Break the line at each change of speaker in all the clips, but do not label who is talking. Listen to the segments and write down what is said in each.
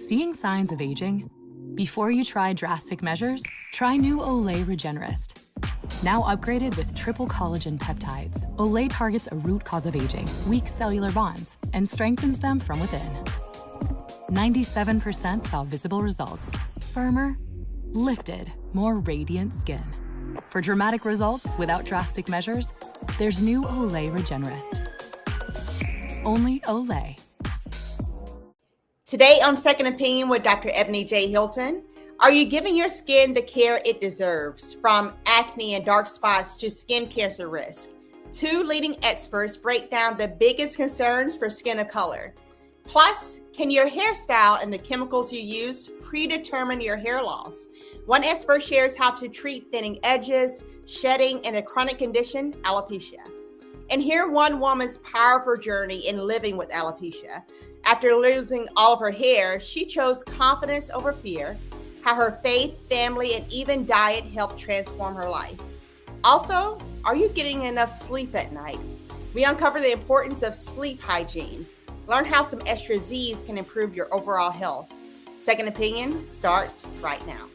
Seeing signs of aging? Before you try drastic measures, try new Olay Regenerist. Now upgraded with triple collagen peptides, Olay targets a root cause of aging, weak cellular bonds, and strengthens them from within. 97% saw visible results. Firmer, lifted, more radiant skin. For dramatic results without drastic measures, there's new Olay Regenerist. Only Olay.
Today on Second Opinion with Dr. Ebony Jade Hilton, are you giving your skin the care it deserves? From acne and dark spots to skin cancer risk, two leading experts break down the biggest concerns for skin of color. Plus, can your hairstyle and the chemicals you use predetermine your hair loss? One expert shares how to treat thinning edges, shedding, and the chronic condition, alopecia. And hear one woman's powerful journey in living with alopecia. After losing all of her hair, she chose confidence over fear, how her faith, family, and even diet helped transform her life. Also, are you getting enough sleep at night? We uncover the importance of sleep hygiene. Learn how some extra Z's can improve your overall health. Second Opinion starts right now.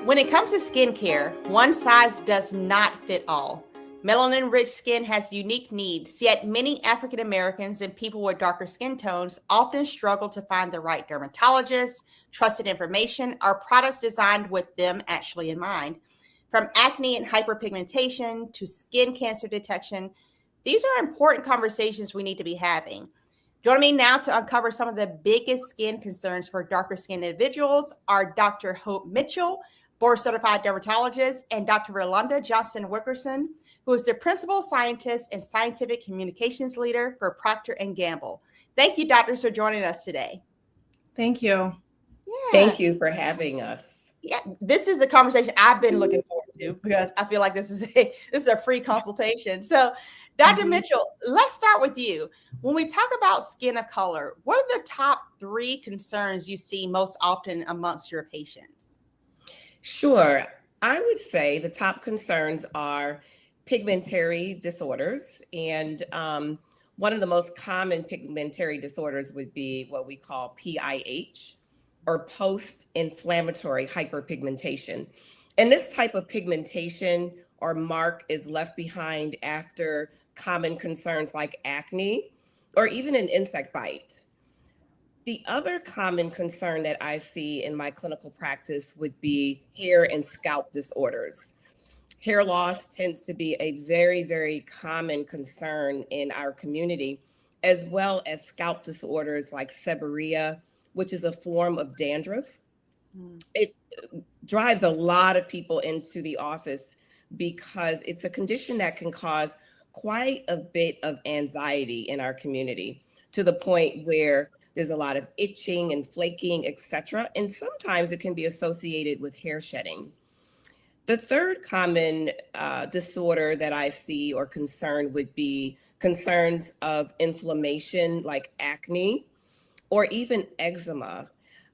When it comes to skincare, one size does not fit all. Melanin-rich skin has unique needs, yet many African Americans and people with darker skin tones often struggle to find the right dermatologist, trusted information, or products designed with them actually in mind. From acne and hyperpigmentation to skin cancer detection, these are important conversations we need to be having. Joining me now to uncover some of the biggest skin concerns for darker skinned individuals are Dr. Hope Mitchell, board-certified dermatologist, and Dr. Rolanda Johnson Wilkerson, who is the principal scientist and scientific communications leader for Procter & Gamble. Thank you, doctors, for joining us today.
Thank you.
Yeah.
Thank you for having us.
Yeah, this is a conversation I've been looking forward to because I feel like this is a free consultation. So, Dr. Mitchell, let's start with you. When we talk about skin of color, what are the top 3 concerns you see most often amongst your patients?
Sure. I would say the top concerns are pigmentary disorders. And one of the most common pigmentary disorders would be what we call PIH, or post-inflammatory hyperpigmentation. And this type of pigmentation or mark is left behind after common concerns like acne or even an insect bite. The other common concern that I see in my clinical practice would be hair and scalp disorders. Hair loss tends to be a very, very common concern in our community, as well as scalp disorders like seborrhea, which is a form of dandruff. It drives a lot of people into the office because it's a condition that can cause quite a bit of anxiety in our community, to the point where there's a lot of itching and flaking, etc. And sometimes it can be associated with hair shedding. The third common disorder that I see or concern would be concerns of inflammation like acne or even eczema.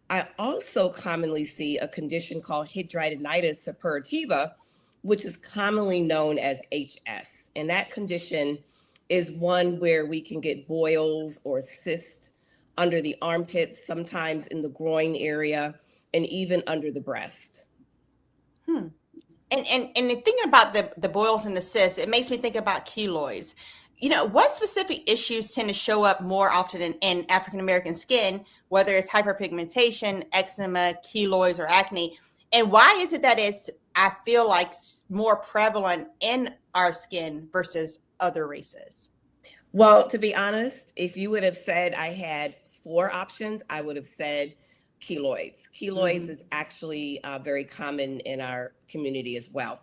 I also commonly see a condition called hidradenitis suppurativa, which is commonly known as HS. And that condition is one where we can get boils or cysts under the armpits, sometimes in the groin area, and even under the breast.
And thinking about the boils and the cysts, it makes me think about keloids. You know, what specific issues tend to show up more often in African American skin, whether it's hyperpigmentation, eczema, keloids, or acne? And why is it that I feel like, more prevalent in our skin versus other races?
Well, to be honest, if you would have said I had 4 options, I would have said keloids. Keloids is actually very common in our community as well.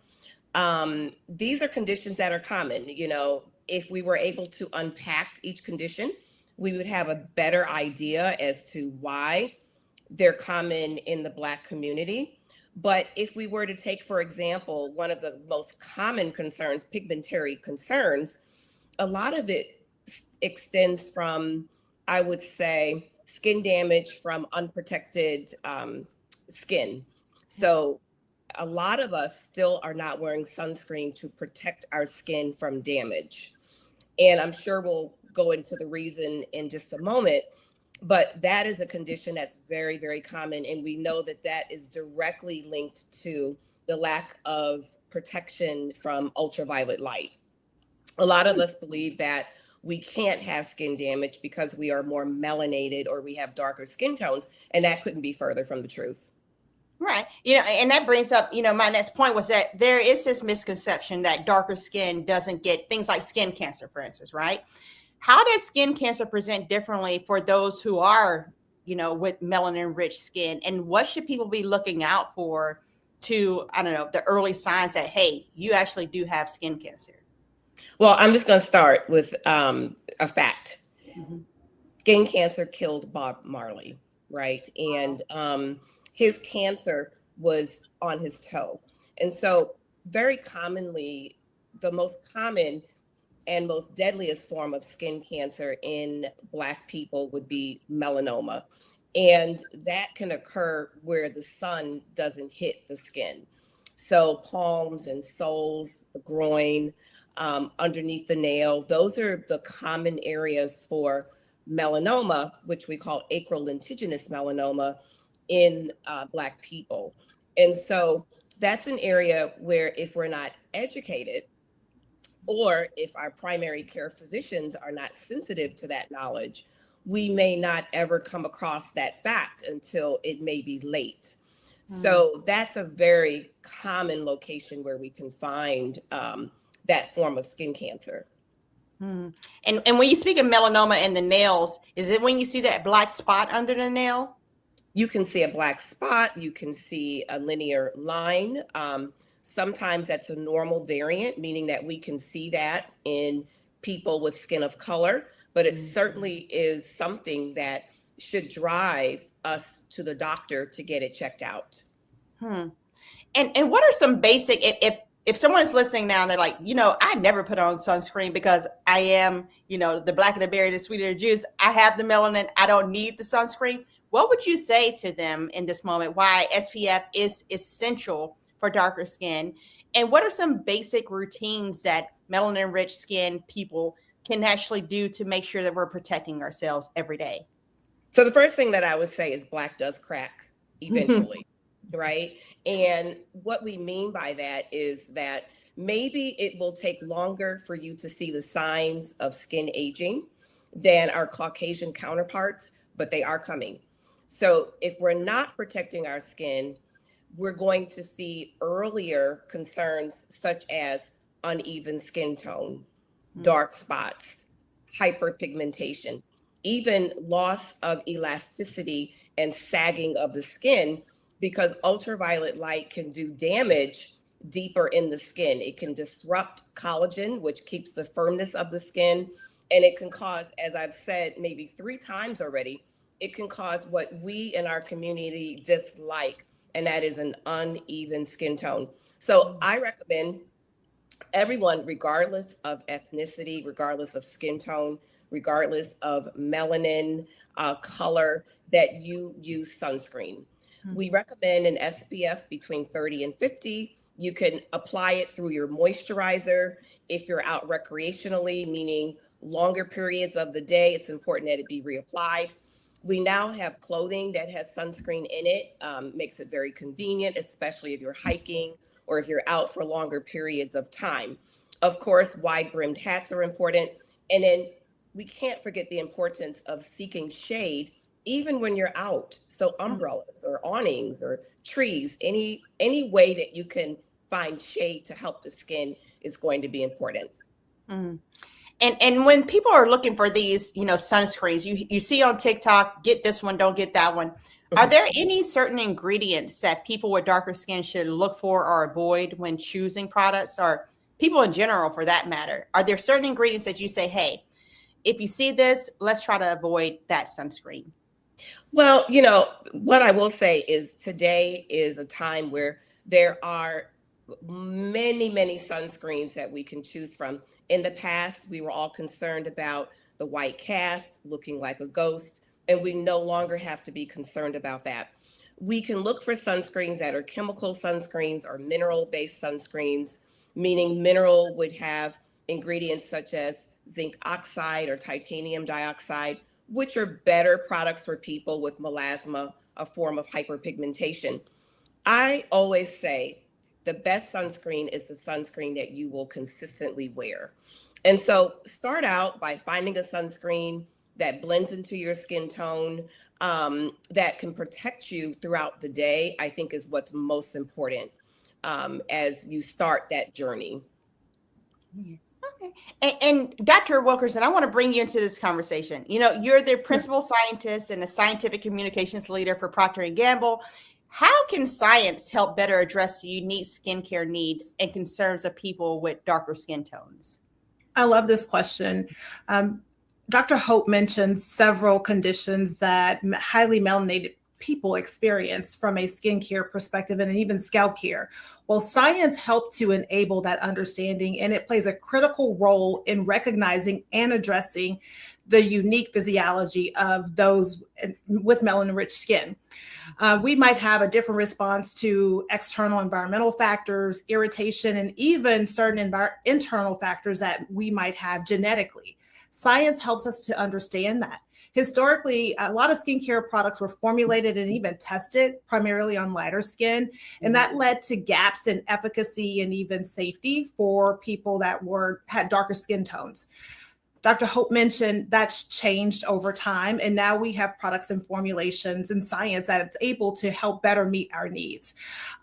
These are conditions that are common. You know, if we were able to unpack each condition, we would have a better idea as to why they're common in the Black community. But if we were to take, for example, one of the most common concerns, pigmentary concerns, a lot of it extends from I would say skin damage from unprotected skin. So a lot of us still are not wearing sunscreen to protect our skin from damage. And I'm sure we'll go into the reason in just a moment, but that is a condition that's very, very common. And we know that that is directly linked to the lack of protection from ultraviolet light. A lot of us believe that we can't have skin damage because we are more melanated or we have darker skin tones, and that couldn't be further from the truth.
Right. And that brings up, my next point was that there is this misconception that darker skin doesn't get things like skin cancer, for instance, right? How does skin cancer present differently for those who are, with melanin-rich skin? And what should people be looking out for to, I don't know, the early signs that, hey, you actually do have skin cancer?
Well, I'm just going to start with a fact.
Mm-hmm.
Skin cancer killed Bob Marley, right? And his cancer was on his toe. And so very commonly, the most common and most deadliest form of skin cancer in Black people would be melanoma. And that can occur where the sun doesn't hit the skin. So palms and soles, the groin, underneath the nail, those are the common areas for melanoma, which we call acrolentiginous melanoma in Black people. And so that's an area where if we're not educated, or if our primary care physicians are not sensitive to that knowledge, we may not ever come across that fact until it may be late. So that's a very common location where we can find that form of skin cancer.
And when you speak of melanoma in the nails, is it when you see that black spot under the nail?
You can see a black spot. You can see a linear line. Sometimes that's a normal variant, meaning that we can see that in people with skin of color, but it certainly is something that should drive us to the doctor to get it checked out.
And what are some basic, if someone's listening now and they're like, I never put on sunscreen because I am, the blacker the berry, the sweeter the juice. I have the melanin. I don't need the sunscreen. What would you say to them in this moment? Why SPF is essential for darker skin? And what are some basic routines that melanin-rich skin people can actually do to make sure that we're protecting ourselves every day?
So the first thing that I would say is black does crack eventually, right? And what we mean by that is that maybe it will take longer for you to see the signs of skin aging than our Caucasian counterparts, but they are coming. So if we're not protecting our skin, we're going to see earlier concerns such as uneven skin tone, dark spots, hyperpigmentation, even loss of elasticity and sagging of the skin, because ultraviolet light can do damage deeper in the skin. It can disrupt collagen, which keeps the firmness of the skin. And it can cause, as I've said maybe 3 times already, it can cause what we in our community dislike, and that is an uneven skin tone. So I recommend everyone, regardless of ethnicity, regardless of skin tone, regardless of melanin color, that you use sunscreen. We recommend an SPF between 30 and 50. You can apply it through your moisturizer. If you're out recreationally, meaning longer periods of the day, it's important that it be reapplied. We now have clothing that has sunscreen in it, makes it very convenient, especially if you're hiking or if you're out for longer periods of time. Of course, wide brimmed hats are important. And then we can't forget the importance of seeking shade even when you're out. So umbrellas or awnings or trees, any way that you can find shade to help the skin is going to be important.
And when people are looking for these, sunscreens, you see on TikTok, get this one, don't get that one. Are there any certain ingredients that people with darker skin should look for or avoid when choosing products, or people in general for that matter? Are there certain ingredients that you say, hey, if you see this, let's try to avoid that sunscreen?
Well, what I will say is today is a time where there are many, many sunscreens that we can choose from. In the past, we were all concerned about the the white cast, looking like a ghost, and we no longer have to be concerned about that. We can look for sunscreens that are chemical sunscreens or mineral-based sunscreens, meaning mineral would have ingredients such as zinc oxide or titanium dioxide, which are better products for people with melasma, a form of hyperpigmentation. I always say the best sunscreen is the sunscreen that you will consistently wear. And so start out by finding a sunscreen that blends into your skin tone, that can protect you throughout the day, I think is what's most important as you start that journey.
Okay. And Dr. Wilkerson, I want to bring you into this conversation. You know, you're the principal scientist and the scientific communications leader for Procter and Gamble. How can science help better address the unique skincare needs and concerns of people with darker skin tones?
I love this question. Dr. Hope mentioned several conditions that highly melanated people experience from a skincare perspective and even scalp care. Well, science helped to enable that understanding, and it plays a critical role in recognizing and addressing the unique physiology of those with melanin-rich skin. We might have a different response to external environmental factors, irritation, and even certain internal factors that we might have genetically. Science helps us to understand that. Historically, a lot of skincare products were formulated and even tested primarily on lighter skin, and that led to gaps in efficacy and even safety for people that had darker skin tones. Dr. Hope mentioned that's changed over time, and now we have products and formulations and science that it's able to help better meet our needs.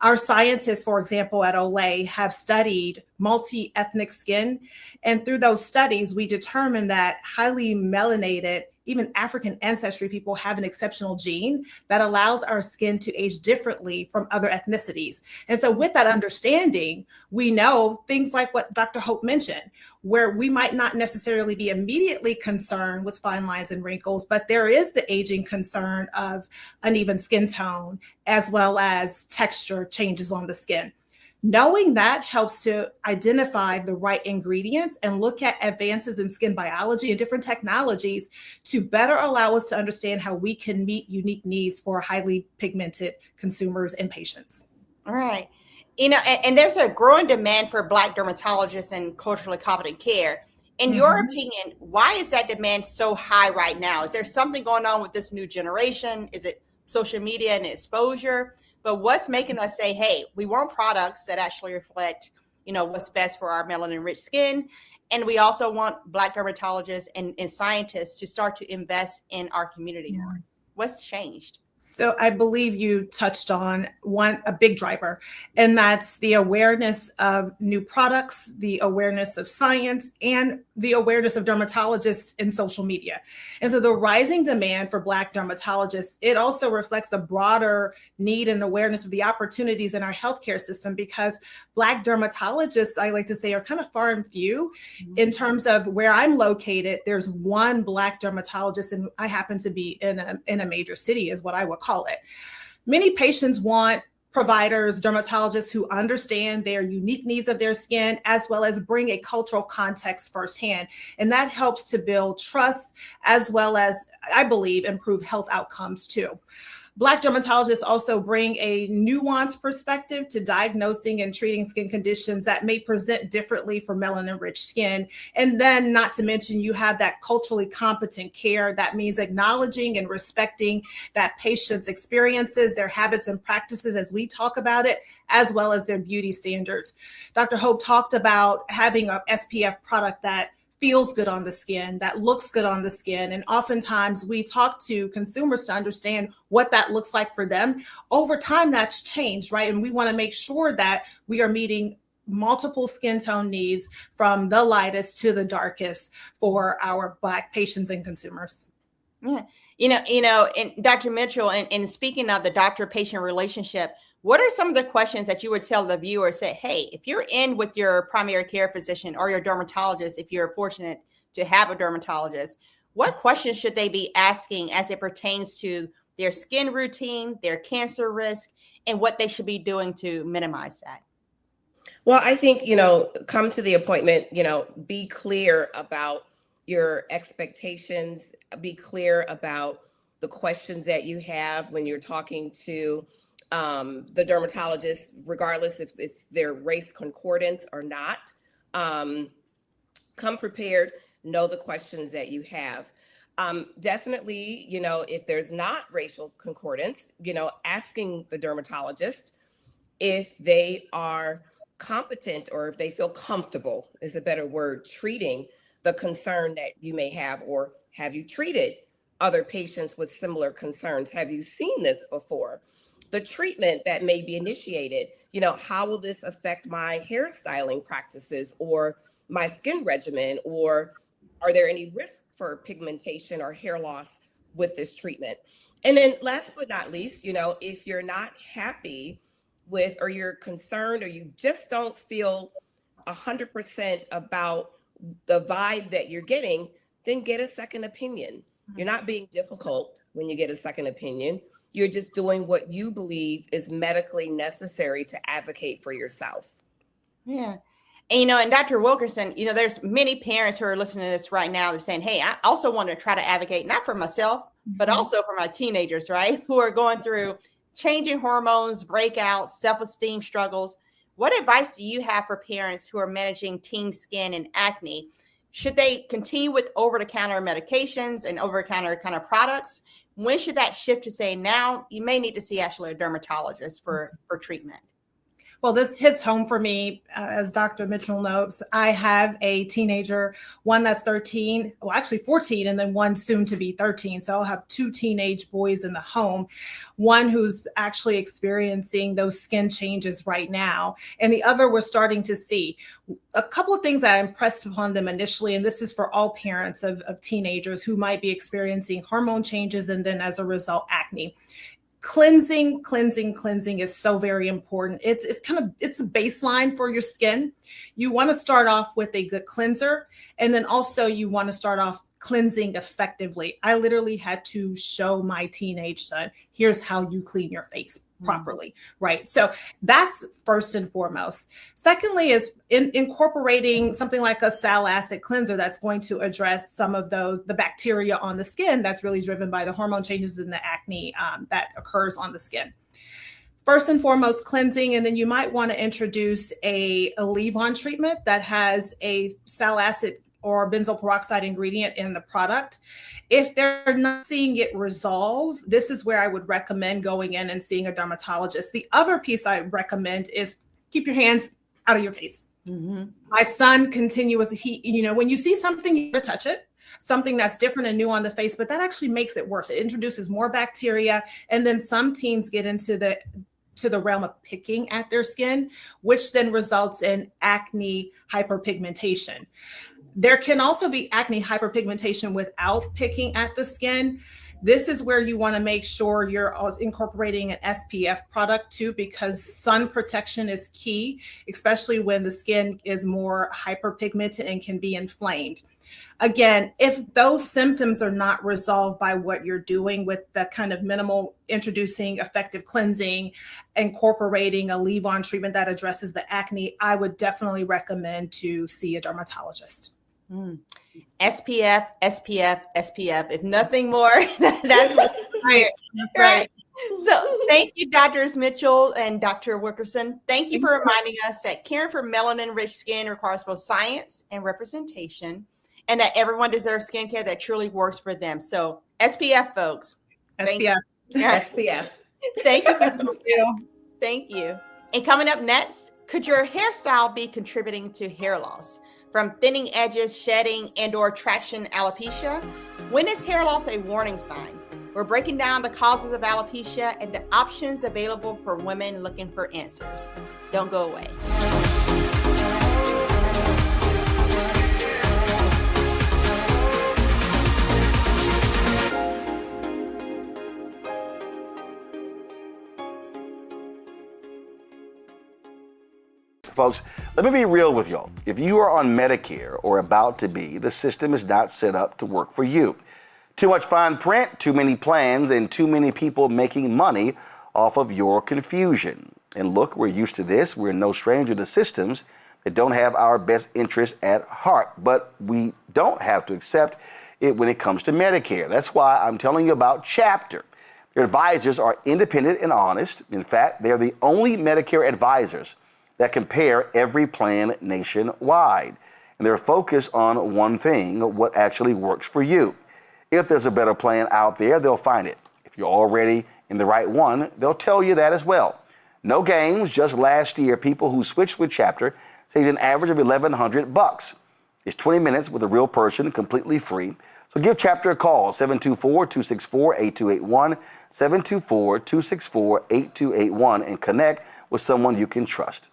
Our scientists, for example, at Olay have studied multi-ethnic skin, and through those studies, we determined that highly melanated, even African ancestry people have an exceptional gene that allows our skin to age differently from other ethnicities. And so with that understanding, we know things like what Dr. Hope mentioned, where we might not necessarily be immediately concerned with fine lines and wrinkles, but there is the aging concern of uneven skin tone, as well as texture changes on the skin. Knowing that helps to identify the right ingredients and look at advances in skin biology and different technologies to better allow us to understand how we can meet unique needs for highly pigmented consumers and patients.
All right. You know, and there's a growing demand for Black dermatologists and culturally competent care. In your opinion, why is that demand so high right now? Is there something going on with this new generation? Is it social media and exposure? But what's making us say, hey, we want products that actually reflect, you know, what's best for our melanin-rich skin. And we also want Black dermatologists and scientists to start to invest in our community more. What's changed?
So I believe you touched on a big driver, and that's the awareness of new products, the awareness of science, and the awareness of dermatologists in social media. And so the rising demand for Black dermatologists, it also reflects a broader need and awareness of the opportunities in our healthcare system, because Black dermatologists, I like to say, are kind of far and few. In terms of where I'm located, there's one Black dermatologist, and I happen to be in a major city, is what I would call it. Many patients want providers, dermatologists who understand their unique needs of their skin, as well as bring a cultural context firsthand. And that helps to build trust, as well as, I believe, improve health outcomes too. Black dermatologists also bring a nuanced perspective to diagnosing and treating skin conditions that may present differently for melanin-rich skin. And then, not to mention, you have that culturally competent care. That means acknowledging and respecting that patient's experiences, their habits and practices as we talk about it, as well as their beauty standards. Dr. Hope talked about having a SPF product that feels good on the skin, that looks good on the skin. And oftentimes we talk to consumers to understand what that looks like for them. Over time, that's changed, right? And we want to make sure that we are meeting multiple skin tone needs from the lightest to the darkest for our Black patients and consumers.
Yeah. And Dr. Mitchell, and speaking of the doctor-patient relationship, what are some of the questions that you would tell the viewer? Say, hey, if you're in with your primary care physician or your dermatologist, if you're fortunate to have a dermatologist, what questions should they be asking as it pertains to their skin routine, their cancer risk, and what they should be doing to minimize that?
Well, I think, come to the appointment, be clear about your expectations, be clear about the questions that you have when you're talking to the dermatologist, regardless if it's their race concordance or not. Come prepared, know the questions that you have. Definitely, if there's not racial concordance, asking the dermatologist if they are competent or if they feel comfortable is a better word, treating the concern that you may have, or have you treated other patients with similar concerns? Have you seen this before? The treatment that may be initiated, how will this affect my hairstyling practices or my skin regimen? Or are there any risks for pigmentation or hair loss with this treatment? And then last but not least, if you're not happy with, or you're concerned, or you just don't feel 100% about the vibe that you're getting, then get a second opinion. You're not being difficult when you get a second opinion. You're just doing what you believe is medically necessary to advocate for yourself.
Yeah. And Dr. Wilkerson, there's many parents who are listening to this right now. They're saying, hey, I also want to try to advocate, not for myself, but also for my teenagers, right? Who are going through changing hormones, breakouts, self-esteem struggles. What advice do you have for parents who are managing teen skin and acne? Should they continue with over-the-counter medications and over-the-counter kind of products? When should that shift to say, now you may need to see actually a dermatologist for treatment?
Well, this hits home for me. As Dr. Mitchell notes, I have a teenager, one that's 13, well, actually 14, and then one soon to be 13. So I'll have two teenage boys in the home, one who's actually experiencing those skin changes right now, and the other we're starting to see. A couple of things that I impressed upon them initially, and this is for all parents of teenagers who might be experiencing hormone changes and then as a result, acne. Cleansing is so very important. It's a baseline for your skin. You want to start off with a good cleanser, and then also you want to start off cleansing effectively. I literally had to show my teenage son, here's how you clean your face properly, right? So that's first and foremost. Secondly is incorporating something like a salicylic acid cleanser that's going to address some of the bacteria on the skin that's really driven by the hormone changes in the acne that occurs on the skin. First and foremost, cleansing, and then you might want to introduce a leave-on treatment that has a salicylic acid or benzoyl peroxide ingredient in the product. If they're not seeing it resolve, this is where I would recommend going in and seeing a dermatologist. The other piece I recommend is keep your hands out of your face. Mm-hmm. My son continuously, when you see something, you touch it, something that's different and new on the face, but that actually makes it worse. It introduces more bacteria. And then some teens get into the realm of picking at their skin, which then results in acne hyperpigmentation. There can also be acne hyperpigmentation without picking at the skin. This is where you want to make sure you're incorporating an SPF product too, because sun protection is key, especially when the skin is more hyperpigmented and can be inflamed. Again, if those symptoms are not resolved by what you're doing with the kind of minimal introducing effective cleansing, incorporating a leave-on treatment that addresses the acne, I would definitely recommend to see a dermatologist.
SPF, SPF, SPF. If nothing more, that's what right. So thank you, Drs. Mitchell and Dr. Wilkerson. Thank you for reminding us that caring for melanin-rich skin requires both science and representation, and that everyone deserves skincare that truly works for them. So SPF, folks.
SPF.
SPF.
Thank you. Thank you. And coming up next, could your hairstyle be contributing to hair loss? From thinning edges, shedding, and/or traction alopecia? When is hair loss a warning sign? We're breaking down the causes of alopecia and the options available for women looking for answers. Don't go away.
Folks, let me be real with y'all. If you are on Medicare or about to be, the system is not set up to work for you. Too much fine print, too many plans, and too many people making money off of your confusion. And look, we're used to this. We're no stranger to systems that don't have our best interests at heart. But we don't have to accept it when it comes to Medicare. That's why I'm telling you about Chapter. Their advisors are independent and honest. In fact, they're the only Medicare advisors that compare every plan nationwide. And they're focused on one thing, what actually works for you. If there's a better plan out there, they'll find it. If you're already in the right one, they'll tell you that as well. No games. Just last year, people who switched with Chapter saved an average of $1,100. It's 20 minutes with a real person, completely free. So give Chapter a call, 724-264-8281, 724-264-8281, and connect with someone you can trust.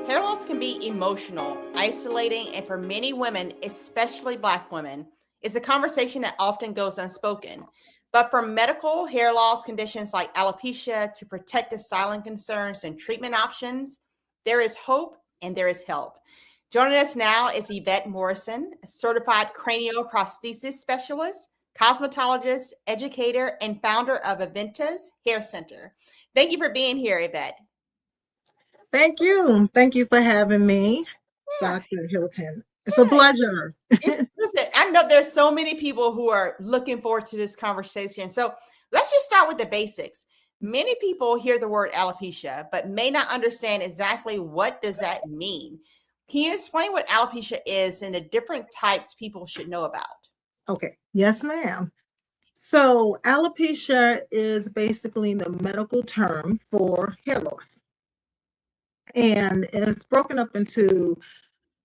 Hair loss can be emotional, isolating, and for many women, especially Black women, it's a conversation that often goes unspoken. But from medical hair loss conditions like alopecia to protective styling concerns and treatment options, there is hope and there is help. Joining us now is Yvette Morrison, a certified cranioprosthesis specialist, cosmetologist, educator, and founder of Aventa's Hair Center. Thank you for being here, Yvette.
Thank you. Thank you for having me, Dr. Hilton. It's a pleasure.
Listen, I know there's so many people who are looking forward to this conversation. So let's just start with the basics. Many people hear the word alopecia, but may not understand exactly what does that mean. Can you explain what alopecia is and the different types people should know about?
Okay. Yes, ma'am. So alopecia is basically the medical term for hair loss. And it's broken up into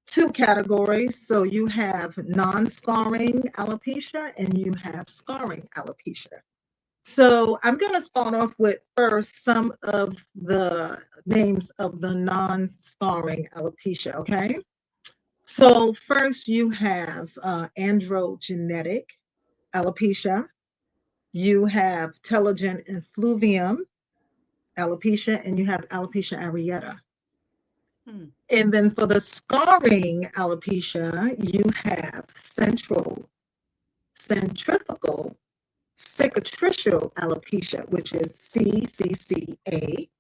two categories. So you have non-scarring alopecia and you have scarring alopecia. So I'm going to start off with first some of the names of the non-scarring alopecia, okay? So first you have androgenetic alopecia. You have telogen effluvium alopecia, and you have alopecia areata. And then for the scarring alopecia, you have centrifugal cicatricial alopecia, which is CCCA.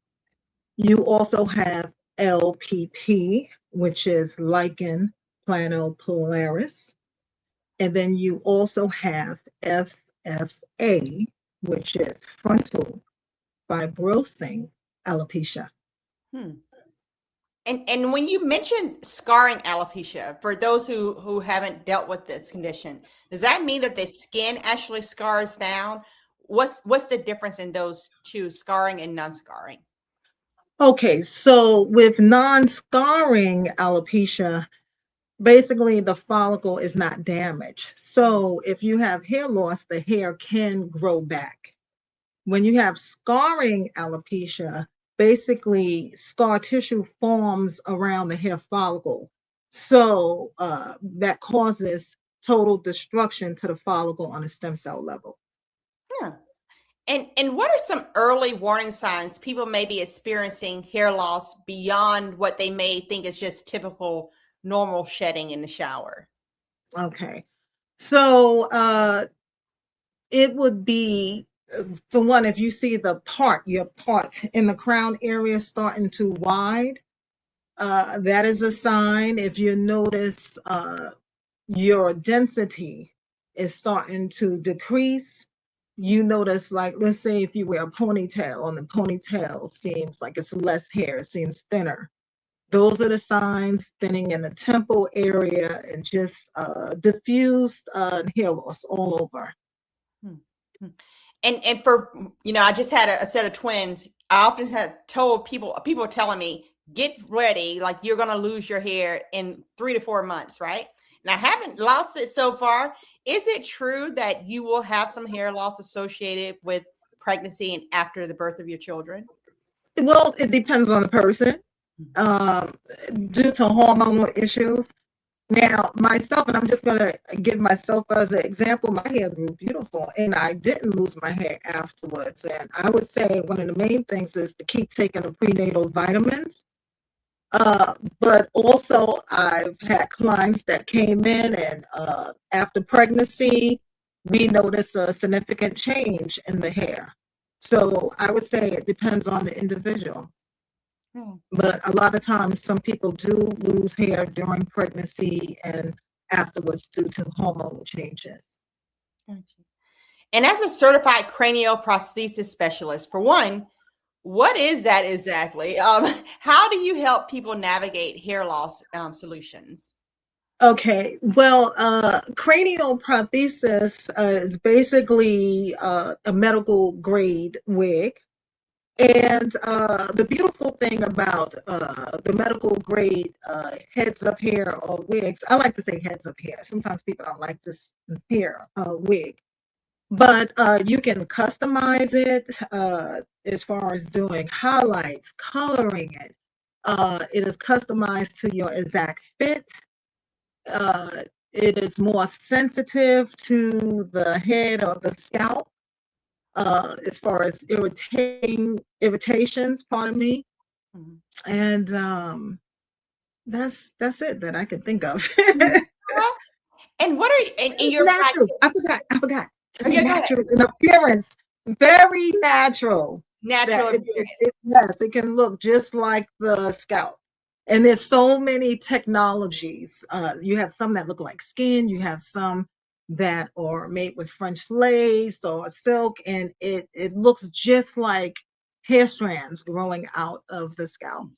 You also have LPP, which is lichen planopilaris. And then you also have FFA, which is frontal fibrosing alopecia.
And when you mention scarring alopecia, for those who haven't dealt with this condition, does that mean that the skin actually scars down? What's the difference in those two, scarring and non-scarring?
Okay, so with non-scarring alopecia, basically the follicle is not damaged. So if you have hair loss, the hair can grow back. When you have scarring alopecia, basically scar tissue forms around the hair follicle. So that causes total destruction to the follicle on a stem cell level.
Yeah. And what are some early warning signs people may be experiencing hair loss beyond what they may think is just typical normal shedding in the shower?
Okay. So it would be, for one, if you see your part in the crown area starting to wide, that is a sign. If you notice your density is starting to decrease, you notice, like, let's say if you wear a ponytail and the ponytail seems like it's less hair, it seems thinner. Those are the signs. Thinning in the temple area and just diffused hair loss all over.
And for, I just had a set of twins. I often have told people are telling me, get ready, like you're going to lose your hair in 3 to 4 months, right? And I haven't lost it so far. Is it true that you will have some hair loss associated with pregnancy and after the birth of your children?
Well, it depends on the person. Due to hormonal issues. Now, myself, and I'm just going to give myself as an example, my hair grew beautiful and I didn't lose my hair afterwards. And I would say one of the main things is to keep taking the prenatal vitamins. But also I've had clients that came in and after pregnancy, we notice a significant change in the hair. So I would say it depends on the individual. But a lot of times, some people do lose hair during pregnancy and afterwards due to hormonal changes.
And as a certified cranial prosthesis specialist, for one, what is that exactly? How do you help people navigate hair loss solutions?
Okay, well, cranial prosthesis is basically a medical grade wig. And the beautiful thing about the medical grade heads of hair or wigs, I like to say heads of hair. Sometimes people don't like this hair wig, but you can customize it as far as doing highlights, coloring it. It is customized to your exact fit. It is more sensitive to the head or the scalp. As far as irritations, pardon me. And that's it that I can think of.
And what are you, in your
natural? I forgot. Natural in appearance, very natural.
Natural appearance.
Yes, it can look just like the scalp. And there's so many technologies. You have some that look like skin. You have some that are made with French lace or silk, and it looks just like hair strands growing out of the scalp.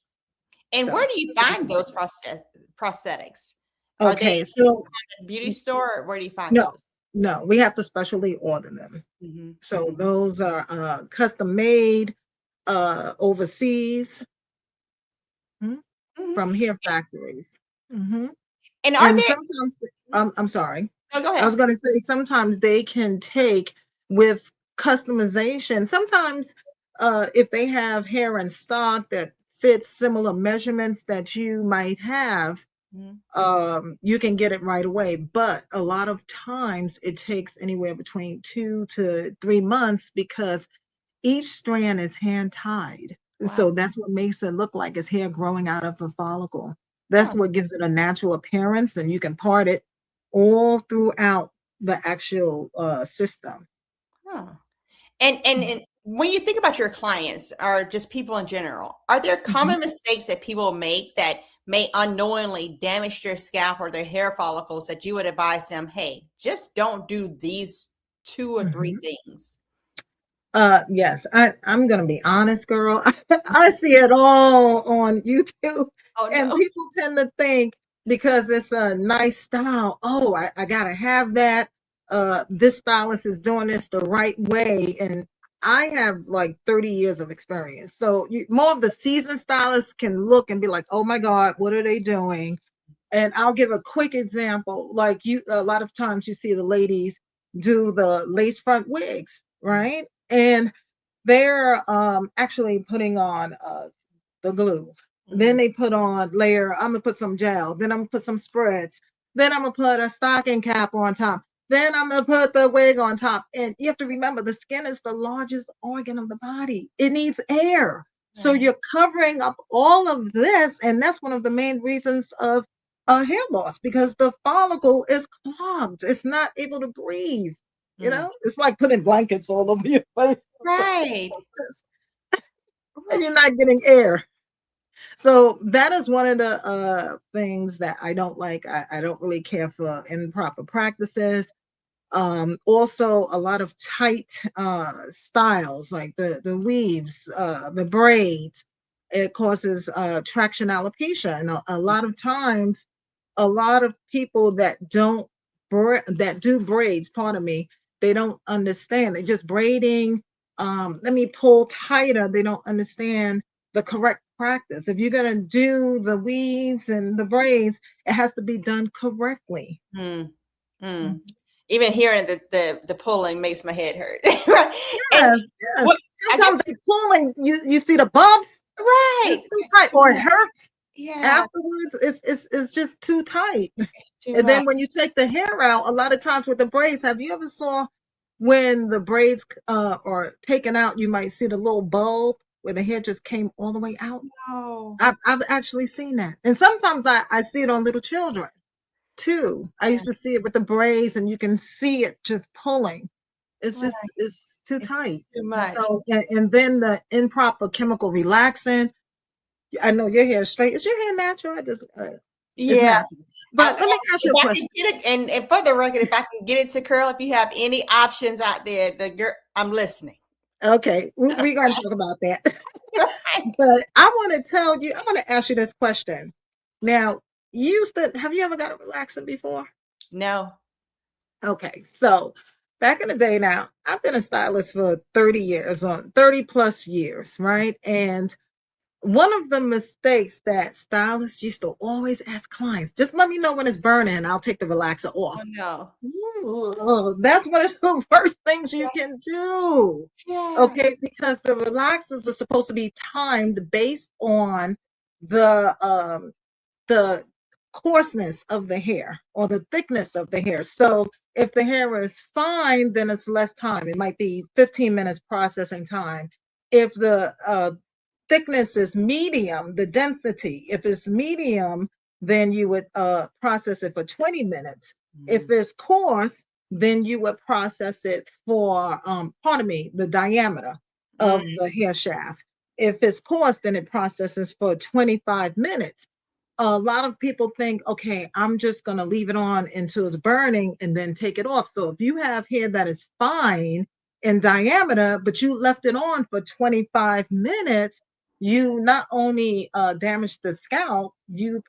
And
So,
where do you find those prosthetics?
Okay, so
at a beauty store, or where do you find those?
No, we have to specially order them. So those are custom made overseas from hair factories. And sometimes, I'm sorry.
No, go ahead.
I was going to say sometimes they can take with customization. Sometimes if they have hair in stock that fits similar measurements that you might have, you can get it right away. But a lot of times it takes anywhere between 2 to 3 months because each strand is hand tied. Wow. So that's what makes it look like it's hair growing out of a follicle. That's what gives it a natural appearance, and you can part it all throughout the actual system.
And when you think about your clients or just people in general, are there common mistakes that people make that may unknowingly damage their scalp or their hair follicles that you would advise them, hey, just don't do these 2 or 3 things?
Yes, I'm gonna be honest, girl. I see it all on YouTube. And people tend to think because it's a nice style, oh, I gotta have that. This stylist is doing this the right way. And I have like 30 years of experience. So more of the seasoned stylists can look and be like, oh my God, what are they doing? And I'll give a quick example. Like a lot of times you see the ladies do the lace front wigs, right? And they're actually putting on the glue. Then they put on layer, I'm gonna put some gel, then I'm gonna put some spreads, then I'm gonna put a stocking cap on top, then I'm gonna put the wig on top. And you have to remember the skin is the largest organ of the body. It needs air. So you're covering up all of this, and that's one of the main reasons of hair loss, because the follicle is clogged. It's not able to breathe. You know, it's like putting blankets all over your face.
Right.
And you're not getting air. So that is one of the things that I don't like. I don't really care for improper practices. Also, a lot of tight styles like the weaves, the braids. It causes traction alopecia. And a lot of times, a lot of people that do braids, pardon me, they don't understand. They're just braiding. Let me pull tighter. They don't understand the correct practice. If you're going to do the weaves and the braids, it has to be done correctly.
Even hearing the pulling makes my head hurt.
Yes. Sometimes they're pulling, you see the bumps.
Right.
Or it hurts.
Yeah.
Afterwards, it's just too tight. And then when you take the hair out, a lot of times with the braids, have you ever saw when the braids are taken out, you might see the little bulb where the hair just came all the way out?
No.
I've actually seen that. And sometimes I see it on little children. too. I used to see it with the braids, and you can see it just pulling. It's
Right.
just, it's too
It's
tight.
too much.
So, and then the improper chemical relaxant. I know your hair is straight. Is your hair natural? It's
Yeah.
natural. But let me ask you a
If I
question.
can get it, and for the record, if I can get it to curl, if you have any options out there, I'm listening.
Okay, we're going to talk about that. But I want to ask you this question. Now, have you ever got a relaxant before?
No.
Okay, so back in the day now, I've been a stylist for 30 years, 30 plus years, right? And one of the mistakes that stylists used to always ask clients, just let me know when it's burning, I'll take the relaxer
Oh
off.
no.
That's one of the worst things you can do.
Yeah.
Okay, because the relaxers are supposed to be timed based on the coarseness of the hair or the thickness of the hair. So if the hair is fine, then it's less time. It might be 15 minutes processing time. If the thickness is medium, the density, if it's medium, then you would process it for 20 minutes. If it's coarse, then you would process it for, the diameter of the hair shaft. If it's coarse, then it processes for 25 minutes. A lot of people think, okay, I'm just going to leave it on until it's burning and then take it off. So if you have hair that is fine in diameter, but you left it on for 25 minutes, you not only damage the scalp, you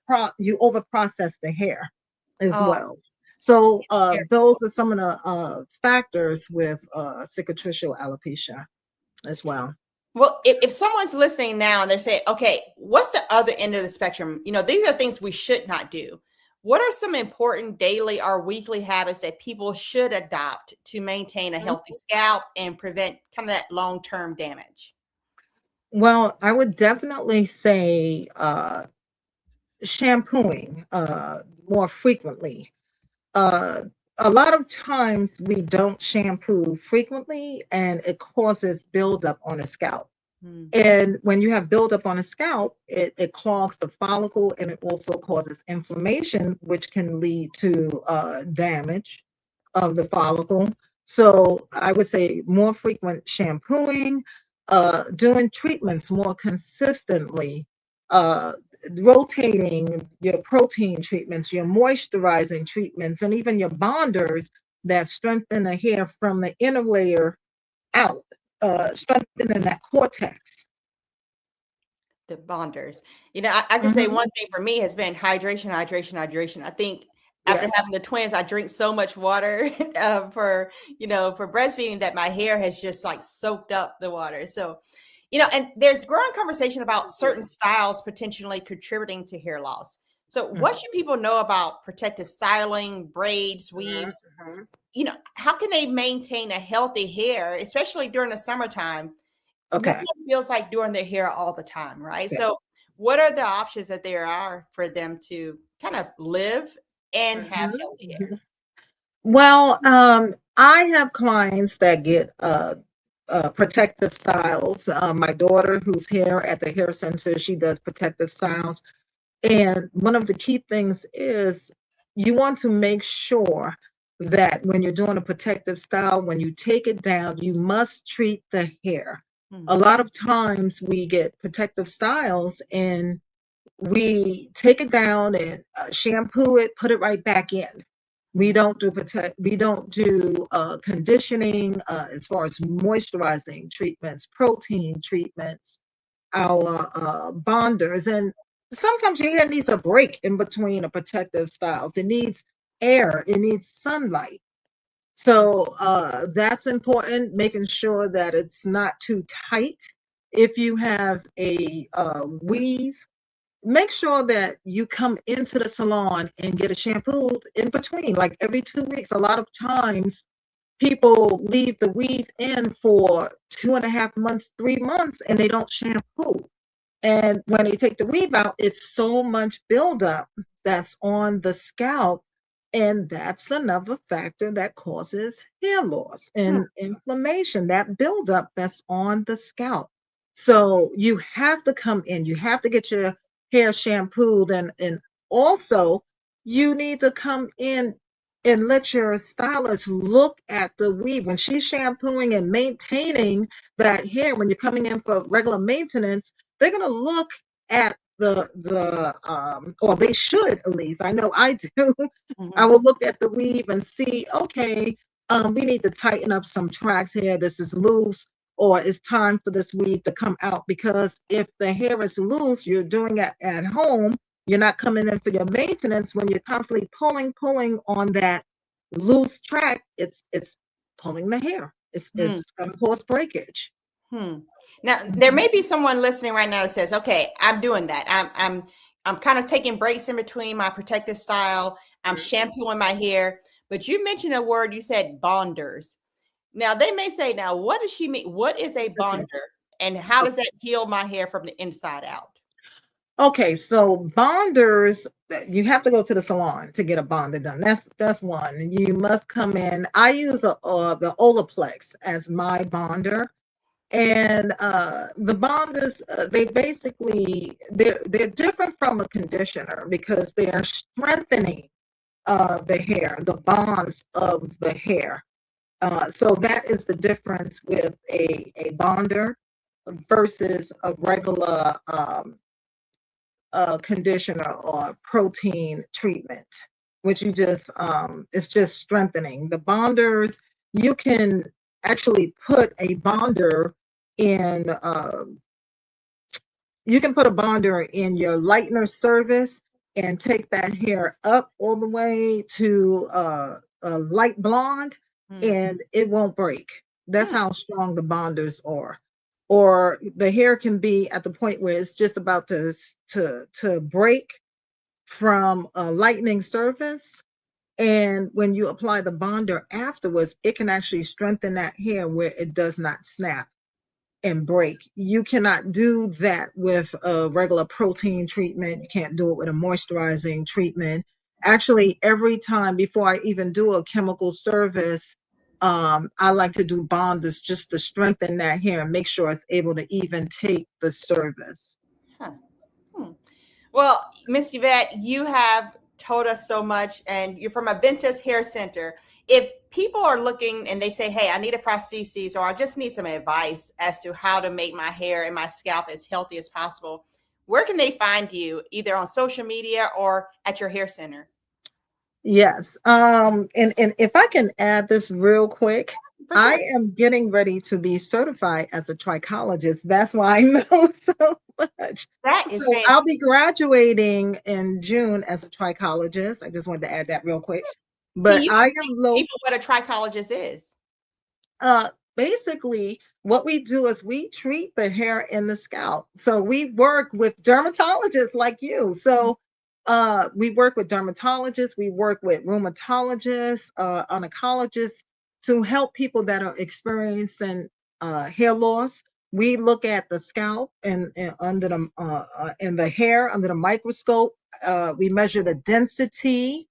over process the hair as
Oh,
well. So
yes.
those are some of the factors with cicatricial alopecia as well.
Well, if someone's listening now and they're saying, okay, what's the other end of the spectrum? These are things we should not do. What are some important daily or weekly habits that people should adopt to maintain a healthy scalp and prevent kind of that long-term damage?
Well, I would definitely say shampooing more frequently. Uh, a lot of times we don't shampoo frequently, and it causes buildup on the scalp. And when you have buildup on the scalp, it clogs the follicle, and it also causes inflammation, which can lead to damage of the follicle. So I would say more frequent shampooing, doing treatments more consistently, uh, rotating your protein treatments, your moisturizing treatments, and even your bonders that strengthen the hair from the inner layer out, strengthening that cortex.
The bonders. I can say one thing for me has been hydration, hydration, hydration. I think after
Yes.
having the twins, I drink so much water for breastfeeding that my hair has just like soaked up the water. So, and there's growing conversation about certain styles potentially contributing to hair loss. So what should people know about protective styling, braids, weaves? How can they maintain a healthy hair, especially during the summertime? No
Okay.
one feels like doing their hair all the time, right?
Yeah.
So what are the options that there are for them to kind of live and have healthy hair?
Well, I have clients that get protective styles. My daughter, who's here at the hair center, she does protective styles. And one of the key things is you want to make sure that when you're doing a protective style, when you take it down, you must treat the hair. A lot of times we get protective styles and we take it down and shampoo it, put it right back in. We don't do conditioning as far as moisturizing treatments, protein treatments, our bonders, and sometimes your hair needs a break in between a protective styles. It needs air, it needs sunlight. So that's important, making sure that it's not too tight. If you have a weave, make sure that you come into the salon and get a shampoo in between, like every 2 weeks. A lot of times people leave the weave in for 2.5 months, 3 months, and they don't shampoo. And when they take the weave out, it's so much buildup that's on the scalp. And that's another factor that causes hair loss and inflammation, that buildup that's on the scalp. So you have to come in, you have to get your hair shampooed, and also you need to come in and let your stylist look at the weave. When she's shampooing and maintaining that hair, when you're coming in for regular maintenance, they're going to look at or they should, at least, I know I do. I will look at the weave and see, okay, we need to tighten up some tracks here. This is loose, or it's time for this weave to come out. Because if the hair is loose, you're doing it at home, you're not coming in for your maintenance. When you're constantly pulling on that loose track, it's pulling the hair. It's going to cause breakage.
Now, there may be someone listening right now that says, okay, I'm doing that. I'm kind of taking breaks in between my protective style. I'm shampooing my hair. But you mentioned a word, you said bonders. Now, they may say, now, what does she mean? What is a bonder? And how does that heal my hair from the inside out?
Okay, so bonders, you have to go to the salon to get a bonder done. That's one. You must come in. I use the Olaplex as my bonder. And the bonders, they're different from a conditioner because they are strengthening the hair, the bonds of the hair. So that is the difference with a bonder versus a regular conditioner or protein treatment, which you just it's just strengthening. The bonders, you can actually put a bonder in you can put a bonder in your lightener surface and take that hair up all the way to a light blonde, and it won't break. That's how strong the bonders are. Or the hair can be at the point where it's just about to break from a lightening surface. And when you apply the bonder afterwards, it can actually strengthen that hair where it does not snap and break. You cannot do that with a regular protein treatment. You can't do it with a moisturizing treatment. Actually, every time before I even do a chemical service, I like to do bonders just to strengthen that hair and make sure it's able to even take the service.
Well, Miss Yvette, you have told us so much, and you're from Aventus Hair Center. If people are looking and they say, hey, I need a prosthesis, or I just need some advice as to how to make my hair and my scalp as healthy as possible, where can they find you, either on social media or at your hair center?
Yes. And if I can add this real quick,
Sure.
I am getting ready to be certified as a trichologist. That's why I know so much.
That is
So
fantastic.
I'll be graduating in June as a trichologist. I just wanted to add that real quick. But I am
people what a trichologist is.
Basically, what we do is we treat the hair in the scalp. So we work with dermatologists like you. So we work with dermatologists, we work with rheumatologists, oncologists to help people that are experiencing hair loss. We look at the scalp and under the and the hair under the microscope. We measure the density.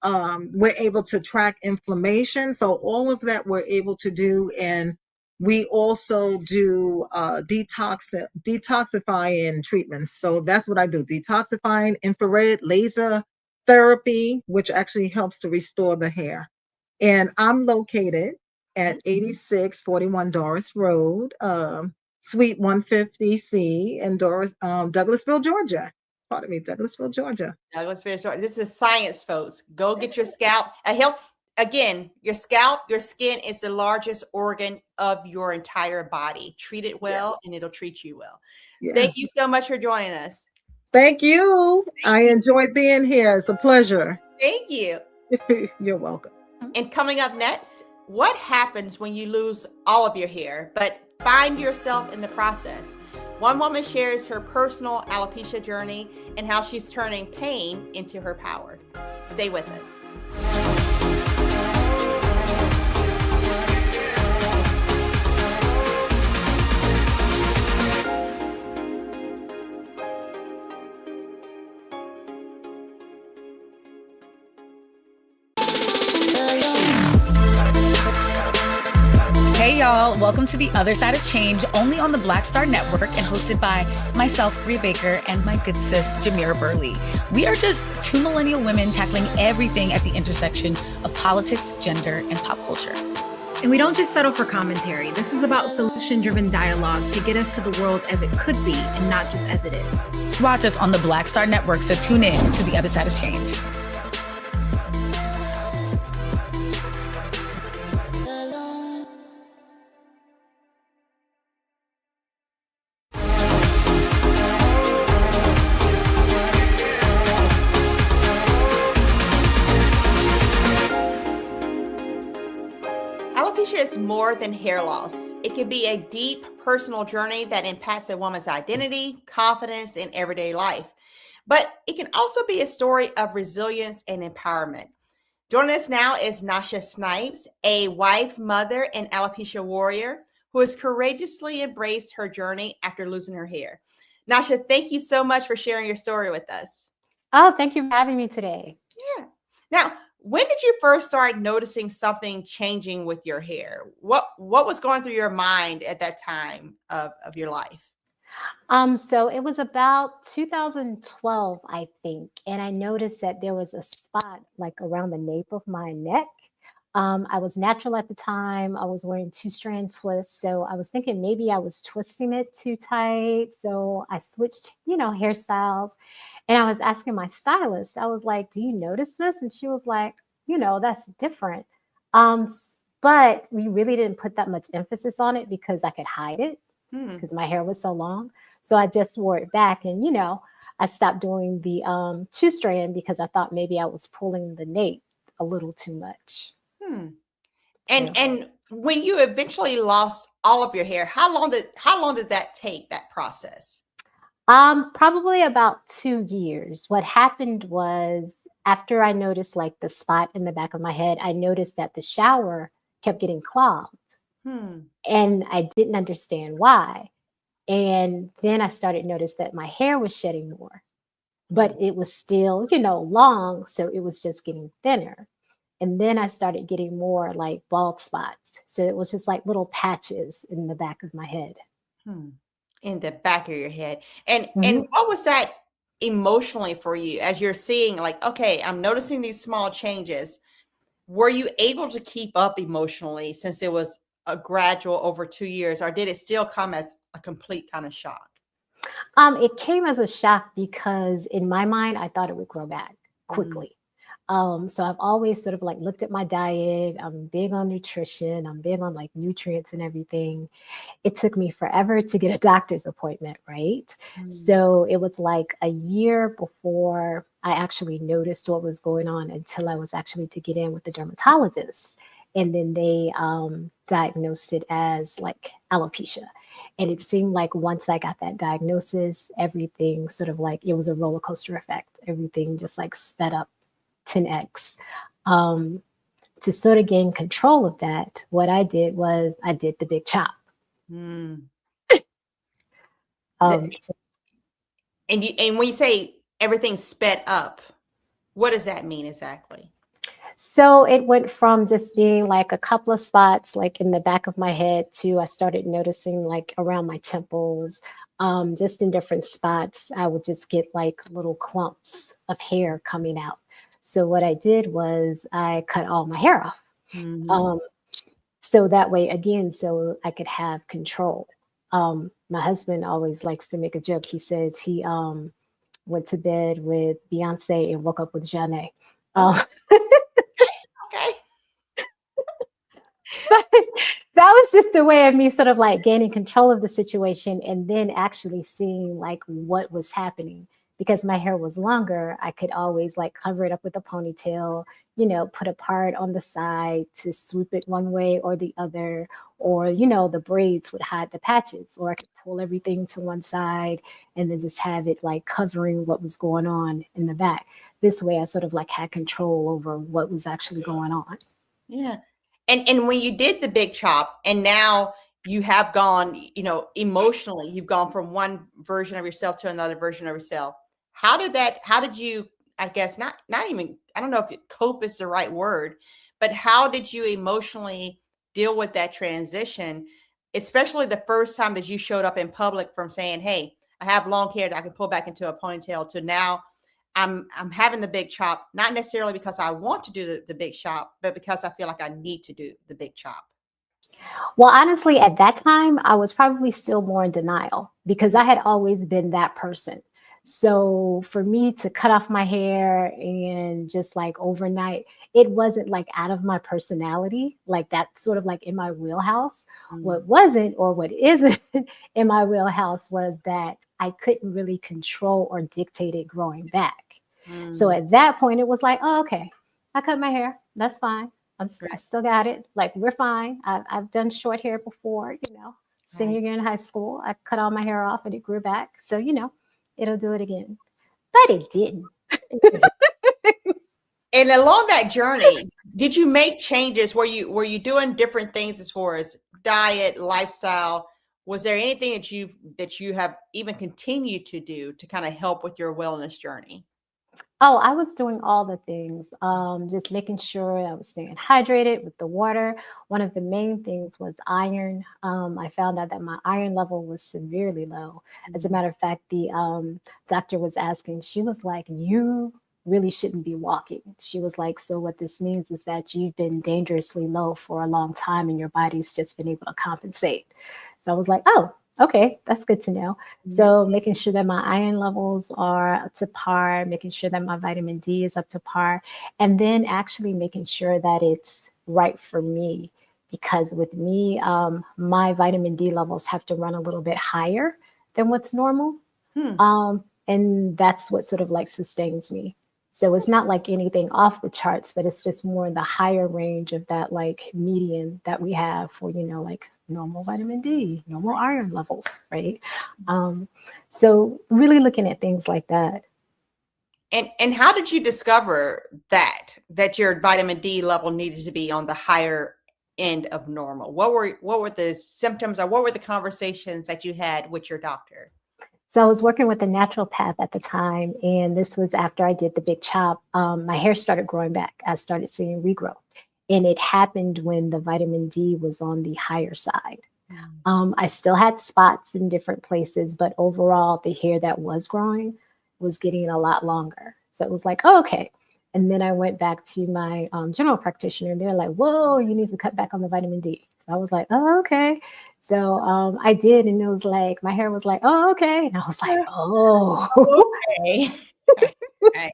We're able to track inflammation. So all of that we're able to do. And we also do detoxifying treatments. So that's what I do. Detoxifying, infrared, laser therapy, which actually helps to restore the hair. And I'm located at 8641 Doris Road, Suite 150C in Douglasville, Georgia. Pardon me, Douglasville, Georgia.
Douglasville, Georgia. This is science, folks. Go get your scalp. Again, your scalp, your skin is the largest organ of your entire body. Treat it well, and it'll treat you well. Yes. Thank you so much for joining us.
Thank you. I enjoyed being here. It's a pleasure.
Thank you.
You're welcome.
And coming up next, what happens when you lose all of your hair, but find yourself in the process? One woman shares her personal alopecia journey and how she's turning pain into her power. Stay with us.
Hey Hey y'all, welcome to The Other Side of Change, only on the Black Star Network and hosted by myself, Bria Baker, and my good sis, Jamira Burley. We are just two millennial women tackling everything at the intersection of politics, gender, and pop culture.
And we don't just settle for commentary. This is about solution-driven dialogue to get us to the world as it could be and not just as it is.
Watch us on the Black Star Network, so tune in to The Other Side of Change.
Alopecia is more than hair loss. It can be a deep personal journey that impacts a woman's identity, confidence, and everyday life. But it can also be a story of resilience and empowerment. Joining us now is Nasha Snipes, a wife, mother, and alopecia warrior who has courageously embraced her journey after losing her hair. Nasha, thank you so much for sharing your story with us.
Oh, thank you for having me today.
Yeah. Now, when did you first start noticing something changing with your hair? What was going through your mind at that time of your life?
So it was about 2012, I think, and I noticed that there was a spot like around the nape of my neck. I was natural at the time. I was wearing 2-strand twists, so I was thinking maybe I was twisting it too tight. So I switched, hairstyles, and I was asking my stylist. I was like, "Do you notice this?" And she was like, "That's different." But we really didn't put that much emphasis on it because I could hide it because my hair was so long. So I just wore it back, and I stopped doing the 2-strand because I thought maybe I was pulling the nape a little too much.
And when you eventually lost all of your hair, how long did that take, that process?
Probably about 2 years. What happened was after I noticed like the spot in the back of my head, I noticed that the shower kept getting clogged, and I didn't understand why. And then I started to notice that my hair was shedding more, but it was still, long. So it was just getting thinner. And then I started getting more like bald spots. So it was just like little patches in the back of my head.
In the back of your head. And what was that emotionally for you as you're seeing like, okay, I'm noticing these small changes? Were you able to keep up emotionally since it was a gradual over 2 years, or did it still come as a complete kind of shock?
It came as a shock because in my mind, I thought it would grow back quickly. So I've always sort of like looked at my diet. I'm big on nutrition. I'm big on like nutrients and everything. It took me forever to get a doctor's appointment, right? So it was like a year before I actually noticed what was going on until I was actually to get in with the dermatologist. And then they diagnosed it as like alopecia. And it seemed like once I got that diagnosis, everything sort of like, it was a roller coaster effect. Everything just like sped up 10x. To sort of gain control of that, what I did was I did the big chop.
And when you say everything sped up, what does that mean exactly?
So it went from just being like a couple of spots like in the back of my head to I started noticing like around my temples, just in different spots. I would just get like little clumps of hair coming out. So what I did was I cut all my hair off. So that way, again, so I could have control. My husband always likes to make a joke. He says he went to bed with Beyonce and woke up with Janet.
Okay.
But that was just a way of me sort of like gaining control of the situation and then actually seeing like what was happening. Because my hair was longer, I could always like cover it up with a ponytail, put a part on the side to swoop it one way or the other, or, the braids would hide the patches, or I could pull everything to one side and then just have it like covering what was going on in the back. This way I sort of like had control over what was actually going on.
Yeah. And when you did the big chop and now you have gone, emotionally, you've gone from one version of yourself to another version of yourself. How did you, I guess, not even, I don't know if cope is the right word, but how did you emotionally deal with that transition, especially the first time that you showed up in public from saying, hey, I have long hair that I can pull back into a ponytail, to now I'm having the big chop, not necessarily because I want to do the big chop, but because I feel like I need to do the big chop?
Well, honestly, at that time, I was probably still more in denial because I had always been that person. So for me to cut off my hair and just like overnight, it wasn't like out of my personality, like that's sort of like in my wheelhouse. What wasn't or what isn't in my wheelhouse was that I couldn't really control or dictate it growing back. So at that point, it was like, oh, okay, I cut my hair. That's fine. I still got it. Like, we're fine. I've done short hair before, senior year in high school. I cut all my hair off and it grew back. So, it'll do it again. But it didn't.
And along that journey, did you make changes? Were you doing different things as far as diet, lifestyle? Was there anything that you have even continued to do to kind of help with your wellness journey?
Oh, I was doing all the things, just making sure I was staying hydrated with the water. One of the main things was iron. I found out that my iron level was severely low. As a matter of fact, the doctor was asking, she was like, you really shouldn't be walking. She was like, so what this means is that you've been dangerously low for a long time and your body's just been able to compensate. So I was like, oh, okay, that's good to know. So making sure that my iron levels are up to par, making sure that my vitamin D is up to par, and then actually making sure that it's right for me. Because with me, my vitamin D levels have to run a little bit higher than what's normal. And that's what sort of like sustains me. So it's not like anything off the charts, but it's just more in the higher range of that like median that we have for, like normal vitamin D, normal iron levels, right? So really looking at things like that.
And how did you discover that your vitamin D level needed to be on the higher end of normal? What were the symptoms, or what were the conversations that you had with your doctor?
So I was working with a naturopath at the time, and this was after I did the big chop. My hair started growing back. I started seeing regrowth, and it happened when the vitamin D was on the higher side. I still had spots in different places, but overall, the hair that was growing was getting a lot longer. So it was like, oh, okay. And then I went back to my general practitioner, and they're like, whoa, you need to cut back on the vitamin D. So I was like, oh, okay. So I did, and it was like, my hair was like, oh, okay. And I was like, oh,
okay. Right.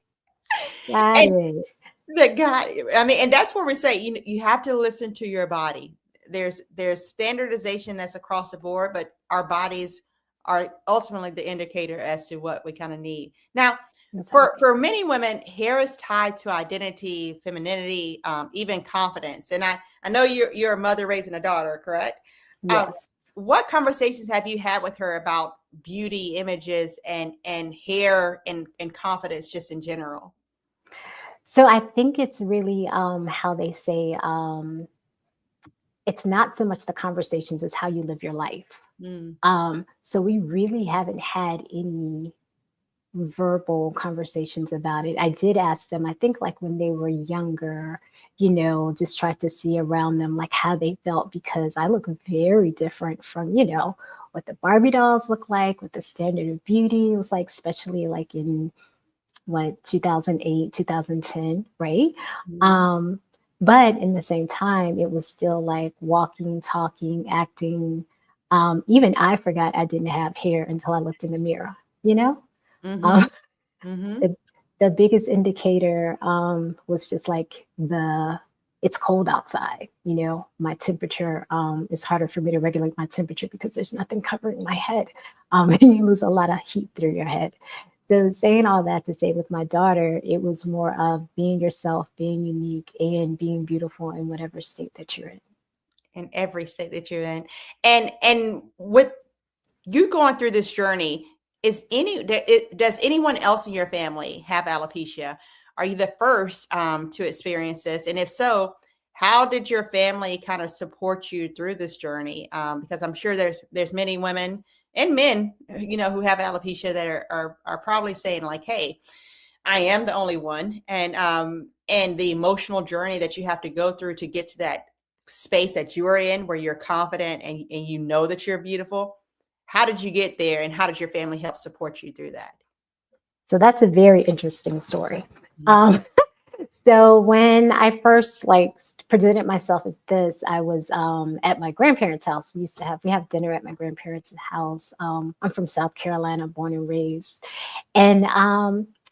Got it.
I mean, and that's where we say, you have to listen to your body. There's standardization that's across the board, but our bodies are ultimately the indicator as to what we kind of need. Now, for many women, hair is tied to identity, femininity, even confidence. And I know you're a mother raising a daughter, correct?
Yes.
What conversations have you had with her about beauty, images, and hair and confidence just in general?
So I think it's really how they say, it's not so much the conversations, it's how you live your life. So we really haven't had any verbal conversations about it. I did ask them, I think like when they were younger, just tried to see around them like how they felt, because I look very different from, what the Barbie dolls look like, what the standard of beauty was like, especially like in 2008, 2010, right? But in the same time, it was still like walking, talking, acting. Even I forgot I didn't have hair until I looked in the mirror, The biggest indicator was just like it's cold outside, my temperature. It's harder for me to regulate my temperature because there's nothing covering my head. And you lose a lot of heat through your head. So saying all that to say, with my daughter, it was more of being yourself, being unique, and being beautiful in whatever state that you're in.
In every state that you're in. And with you going through this journey, does anyone else in your family have alopecia? Are you the first to experience this? And if so, how did your family kind of support you through this journey? Because I'm sure there's many women and men, who have alopecia that are probably saying like, hey, I am the only one. And the emotional journey that you have to go through to get to that space that you're in where you're confident and you know that you're beautiful. How did you get there, and how did your family help support you through that?
So that's a very interesting story. So when I first presented myself as this, I was at my grandparents' house. We have dinner at my grandparents' house. I'm from South Carolina, born and raised, and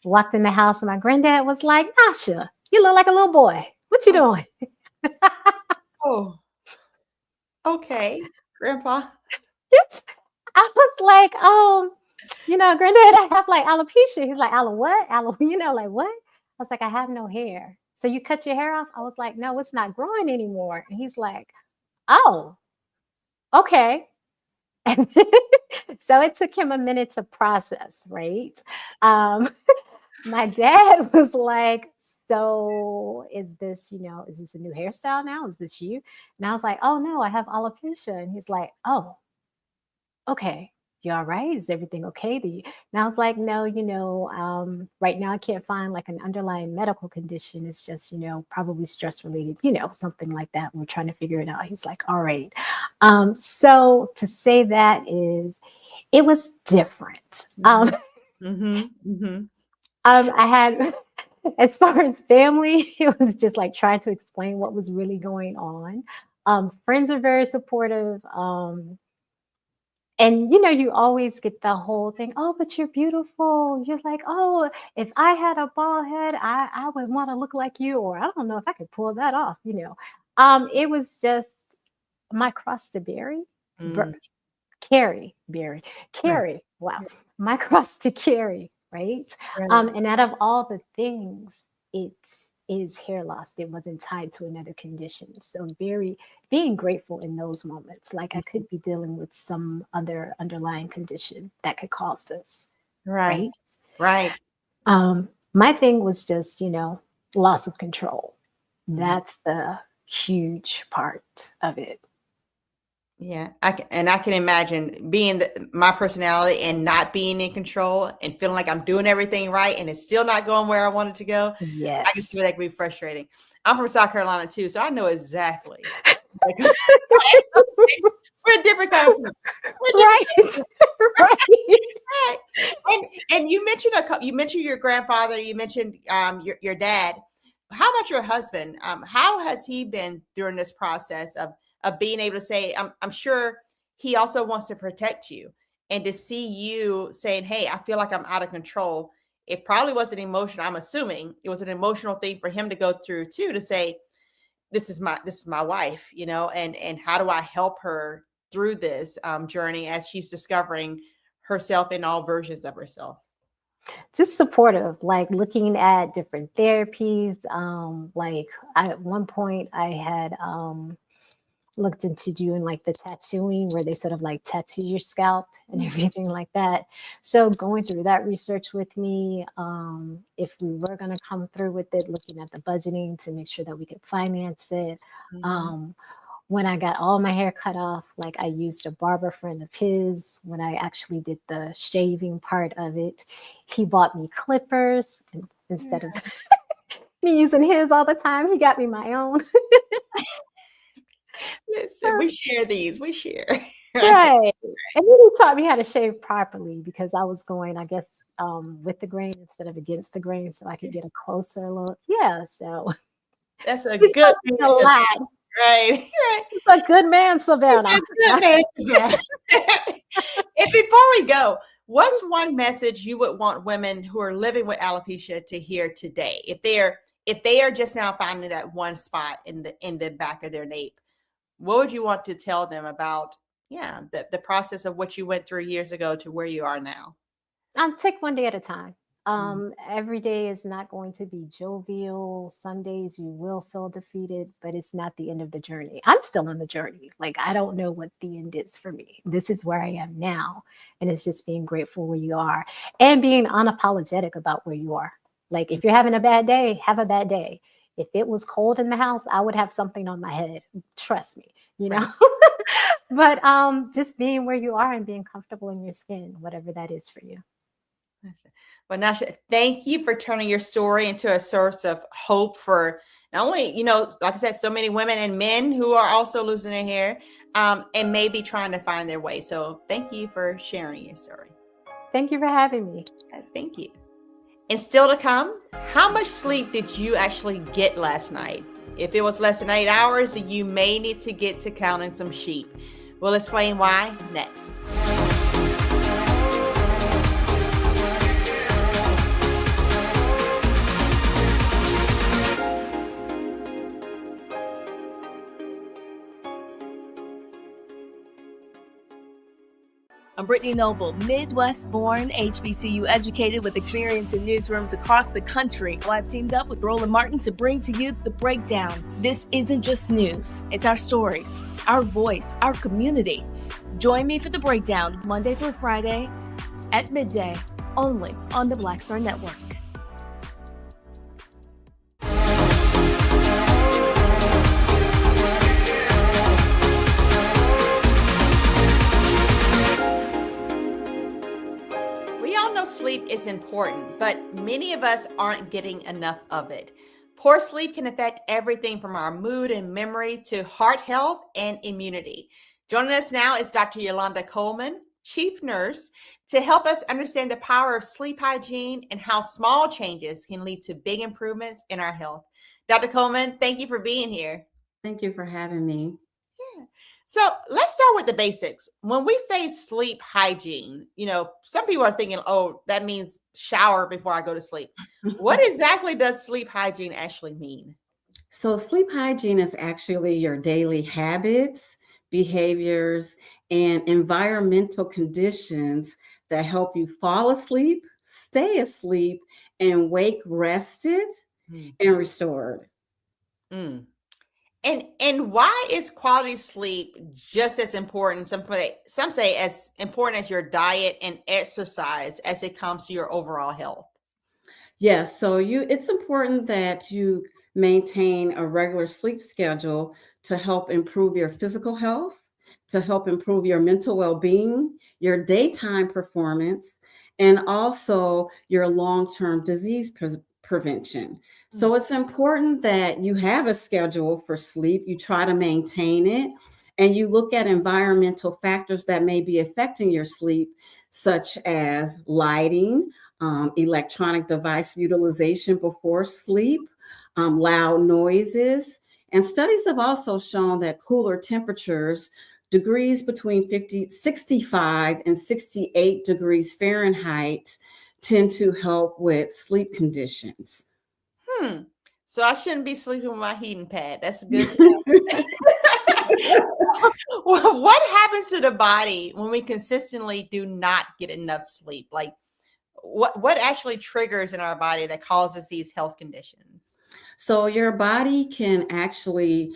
walked in the house, and my granddad was like, "Nasha, you look like a little boy. What you doing?"
Oh, okay, Grandpa.
Yes. I was like, granddad, I have like alopecia. He's like, what? Like what? I was like, I have no hair. So you cut your hair off? I was like, no, it's not growing anymore. And he's like, oh, okay. And so it took him a minute to process, right? My dad was like, so is this a new hairstyle now? Is this you? And I was like, oh no, I have alopecia. And he's like, oh, okay, you all right? Is everything okay? And I was like, no, right now I can't find like an underlying medical condition. It's just, probably stress related, something like that. We're trying to figure it out. He's like, all right. So to say that it was different. I had, as far as family, it was just like trying to explain what was really going on. Friends are very supportive. And you always get the whole thing, oh, but you're beautiful. You're like, oh, if I had a bald head, I would want to look like you, or I don't know if I could pull that off, It was just my cross to carry, wow, my cross to carry, right? And out of all the things, it is hair loss. It wasn't tied to another condition. So being grateful in those moments, like I could be dealing with some other underlying condition that could cause this.
Right.
My thing was just, loss of control. That's the huge part of it.
Yeah, I can imagine being my personality and not being in control and feeling like I'm doing everything right and it's still not going where I want it to go.
Yes,
I can see that can be frustrating. I'm from South Carolina too, so I know exactly. We're a different kind of people.
Right.
And you mentioned your grandfather. You mentioned your dad. How about your husband? How has he been during this process of being able to say, I'm sure he also wants to protect you, and to see you saying, hey, I feel like I'm out of control. It probably was an emotional, I'm assuming it was an emotional thing for him to go through too, to say, this is my wife, and how do I help her through this journey as she's discovering herself in all versions of herself?
Just supportive, like looking at different therapies. At one point I had looked into doing like the tattooing where they sort of like tattoo your scalp and everything like that. So going through that research with me, if we were going to come through with it, looking at the budgeting to make sure that we could finance it. When I got all my hair cut off, like I used a barber friend of his. When I actually did the shaving part of it, he bought me clippers instead of me using his all the time. He got me my own.
Listen, we share these. We share.
Right. And then he taught me how to shave properly because I was going, I guess, with the grain instead of against the grain, so I could get a closer look. Yeah. So
that's a good
a lot.
Right.
It's a good man, Savannah.
And before we go, what's one message you would want women who are living with alopecia to hear today? If they are just now finding that one spot in the back of their nape, what would you want to tell them about, the process of what you went through years ago to where you are now?
Take one day at a time. Every day is not going to be jovial. Some days you will feel defeated, but it's not the end of the journey. I'm still on the journey. Like, I don't know what the end is for me. This is where I am now. And it's just being grateful where you are and being unapologetic about where you are. Like, if you're having a bad day, have a bad day. If it was cold in the house, I would have something on my head. Trust me, Right. But just being where you are and being comfortable in your skin, whatever that is for you.
Well, Nasha, thank you for turning your story into a source of hope for not only, like I said, so many women and men who are also losing their hair, and maybe trying to find their way. So thank you for sharing your story.
Thank you for having me.
Thank you. And still to come, how much sleep did you actually get last night? If it was less than 8 hours, you may need to get to counting some sheep. We'll explain why next.
I'm Brittany Noble, Midwest-born, HBCU educated with experience in newsrooms across the country. Well, I've teamed up with Roland Martin to bring to you The Breakdown. This isn't just news. It's our stories, our voice, our community. Join me for The Breakdown, Monday through Friday at midday, only on the Black Star Network.
Sleep is important, but many of us aren't getting enough of it. Poor sleep can affect everything from our mood and memory to heart health and immunity. Joining us now is Dr. Yolanda Coleman, chief nurse, to help us understand the power of sleep hygiene and how small changes can lead to big improvements in our health. Dr. Coleman, thank you for being here.
Thank you for having me.
Yeah. So let's start with the basics. When we say sleep hygiene, some people are thinking, oh, that means shower before I go to sleep. What exactly does sleep hygiene actually mean?
So sleep hygiene is actually your daily habits, behaviors, and environmental conditions that help you fall asleep, stay asleep, and wake rested and restored.
Mm. And why is quality sleep just as important? Some say as important as your diet and exercise as it comes to your overall health.
Yes, so it's important that you maintain a regular sleep schedule to help improve your physical health, to help improve your mental well-being, your daytime performance, and also your long-term disease prevention. So it's important that you have a schedule for sleep, you try to maintain it, and you look at environmental factors that may be affecting your sleep, such as lighting, electronic device utilization before sleep, loud noises. And studies have also shown that cooler temperatures, degrees between 65 and 68 degrees Fahrenheit, tend to help with sleep conditions.
So I shouldn't be sleeping with my heating pad. That's good to know. What happens to the body when we consistently do not get enough sleep? Like what actually triggers in our body that causes these health conditions?
So your body can actually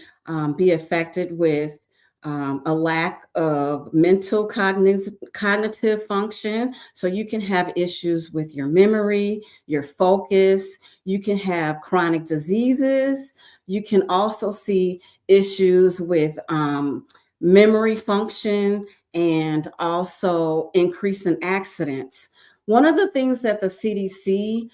be affected with a lack of mental cognitive function. So you can have issues with your memory, your focus. You can have chronic diseases. You can also see issues with memory function and also increase in accidents. One of the things that the CDC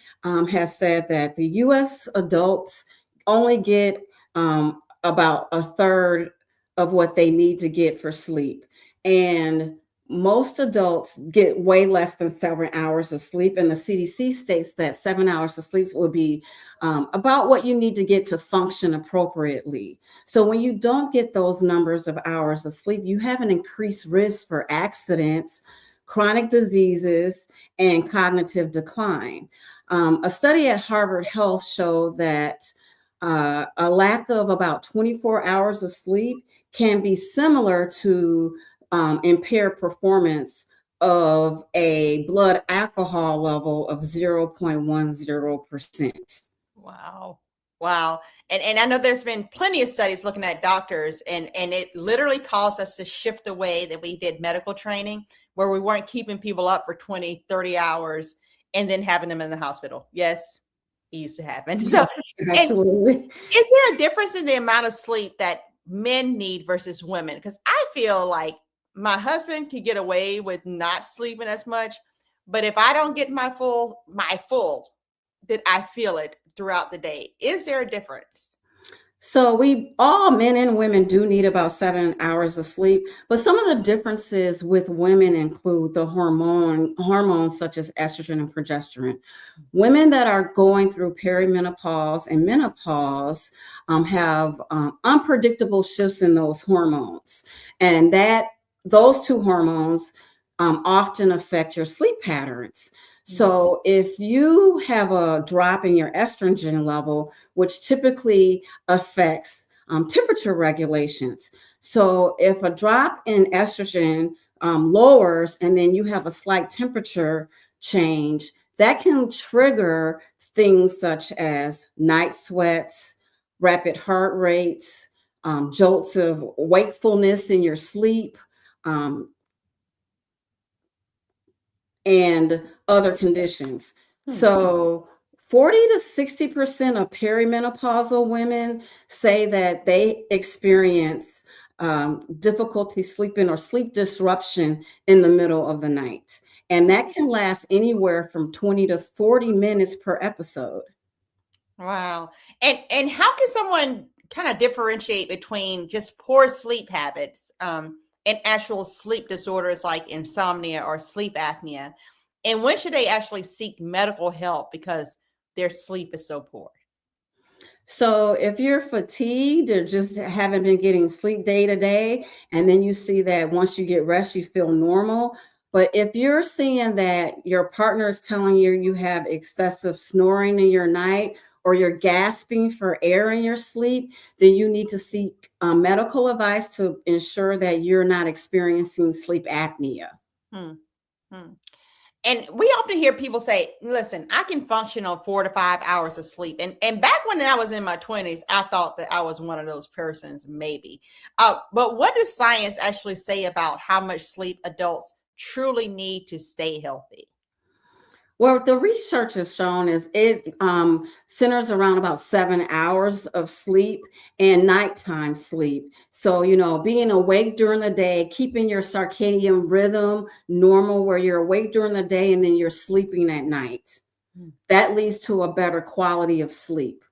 has said that the US adults only get about a third of what they need to get for sleep. And most adults get way less than 7 hours of sleep. And the CDC states that 7 hours of sleep will be about what you need to get to function appropriately. So when you don't get those numbers of hours of sleep, you have an increased risk for accidents, chronic diseases, and cognitive decline. A study at Harvard Health showed that a lack of about 24 hours of sleep can be similar to impaired performance of a blood alcohol level of 0.10%.
Wow. And I know there's been plenty of studies looking at doctors, and it literally caused us to shift the way that we did medical training, where we weren't keeping people up for 20, 30 hours and then having them in the hospital. Yes, it used to happen. So
absolutely.
Is there a difference in the amount of sleep that men need versus women? Because I feel like my husband can get away with not sleeping as much, but if I don't get my full, that I feel it throughout the day. Is there a difference?
So we all, men and women, do need about 7 hours of sleep, but some of the differences with women include the hormones such as estrogen and progesterone. Women that are going through perimenopause and menopause have unpredictable shifts in those hormones, and those two hormones often affect your sleep patterns. So if you have a drop in your estrogen level, which typically affects temperature regulations. So if a drop in estrogen lowers and then you have a slight temperature change, that can trigger things such as night sweats, rapid heart rates, jolts of wakefulness in your sleep, and other conditions. So 40 to 60% of perimenopausal women say that they experience difficulty sleeping or sleep disruption in the middle of the night. And that can last anywhere from 20 to 40 minutes per episode.
Wow. And how can someone kind of differentiate between just poor sleep habits and actual sleep disorders like insomnia or sleep apnea? And when should they actually seek medical help because their sleep is so poor?
So if you're fatigued or just haven't been getting sleep day to day, and then you see that once you get rest, you feel normal. But if you're seeing that your partner is telling you you have excessive snoring in your night, or you're gasping for air in your sleep, then you need to seek medical advice to ensure that you're not experiencing sleep apnea.
Hmm. Hmm. And we often hear people say, listen, I can function on 4 to 5 hours of sleep. And back when I was in my 20s, I thought that I was one of those persons, maybe. But what does science actually say about how much sleep adults truly need to stay healthy?
Well, the research has shown is it centers around about 7 hours of sleep and nighttime sleep. So, being awake during the day, keeping your circadian rhythm normal where you're awake during the day and then you're sleeping at night. That leads to a better quality of sleep.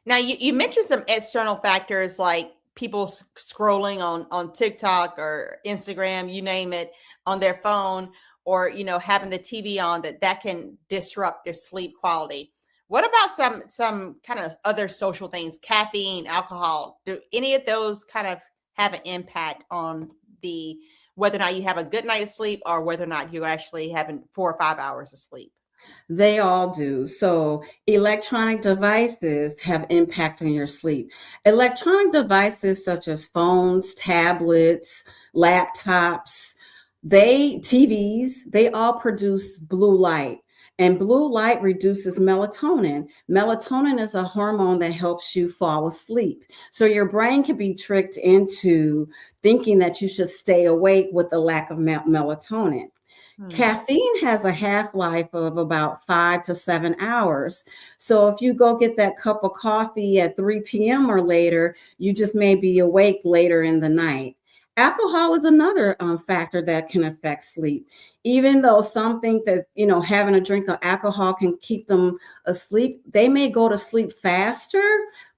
Now, you mentioned some external factors like people scrolling on TikTok or Instagram, you name it, on their phone, or having the TV on that can disrupt their sleep quality. What about some kind of other social things, caffeine, alcohol? Do any of those kind of have an impact on whether or not you have a good night's sleep or whether or not you're actually having 4 or 5 hours of sleep?
They all do. So electronic devices have impact on your sleep. Electronic devices such as phones, tablets, laptops, TVs, they all produce blue light. And blue light reduces melatonin. Melatonin is a hormone that helps you fall asleep. So your brain can be tricked into thinking that you should stay awake with the lack of melatonin. Caffeine has a half-life of about 5 to 7 hours. So if you go get that cup of coffee at 3 p.m. or later, you just may be awake later in the night. Alcohol is another factor that can affect sleep. Even though some think that, having a drink of alcohol can keep them asleep, they may go to sleep faster,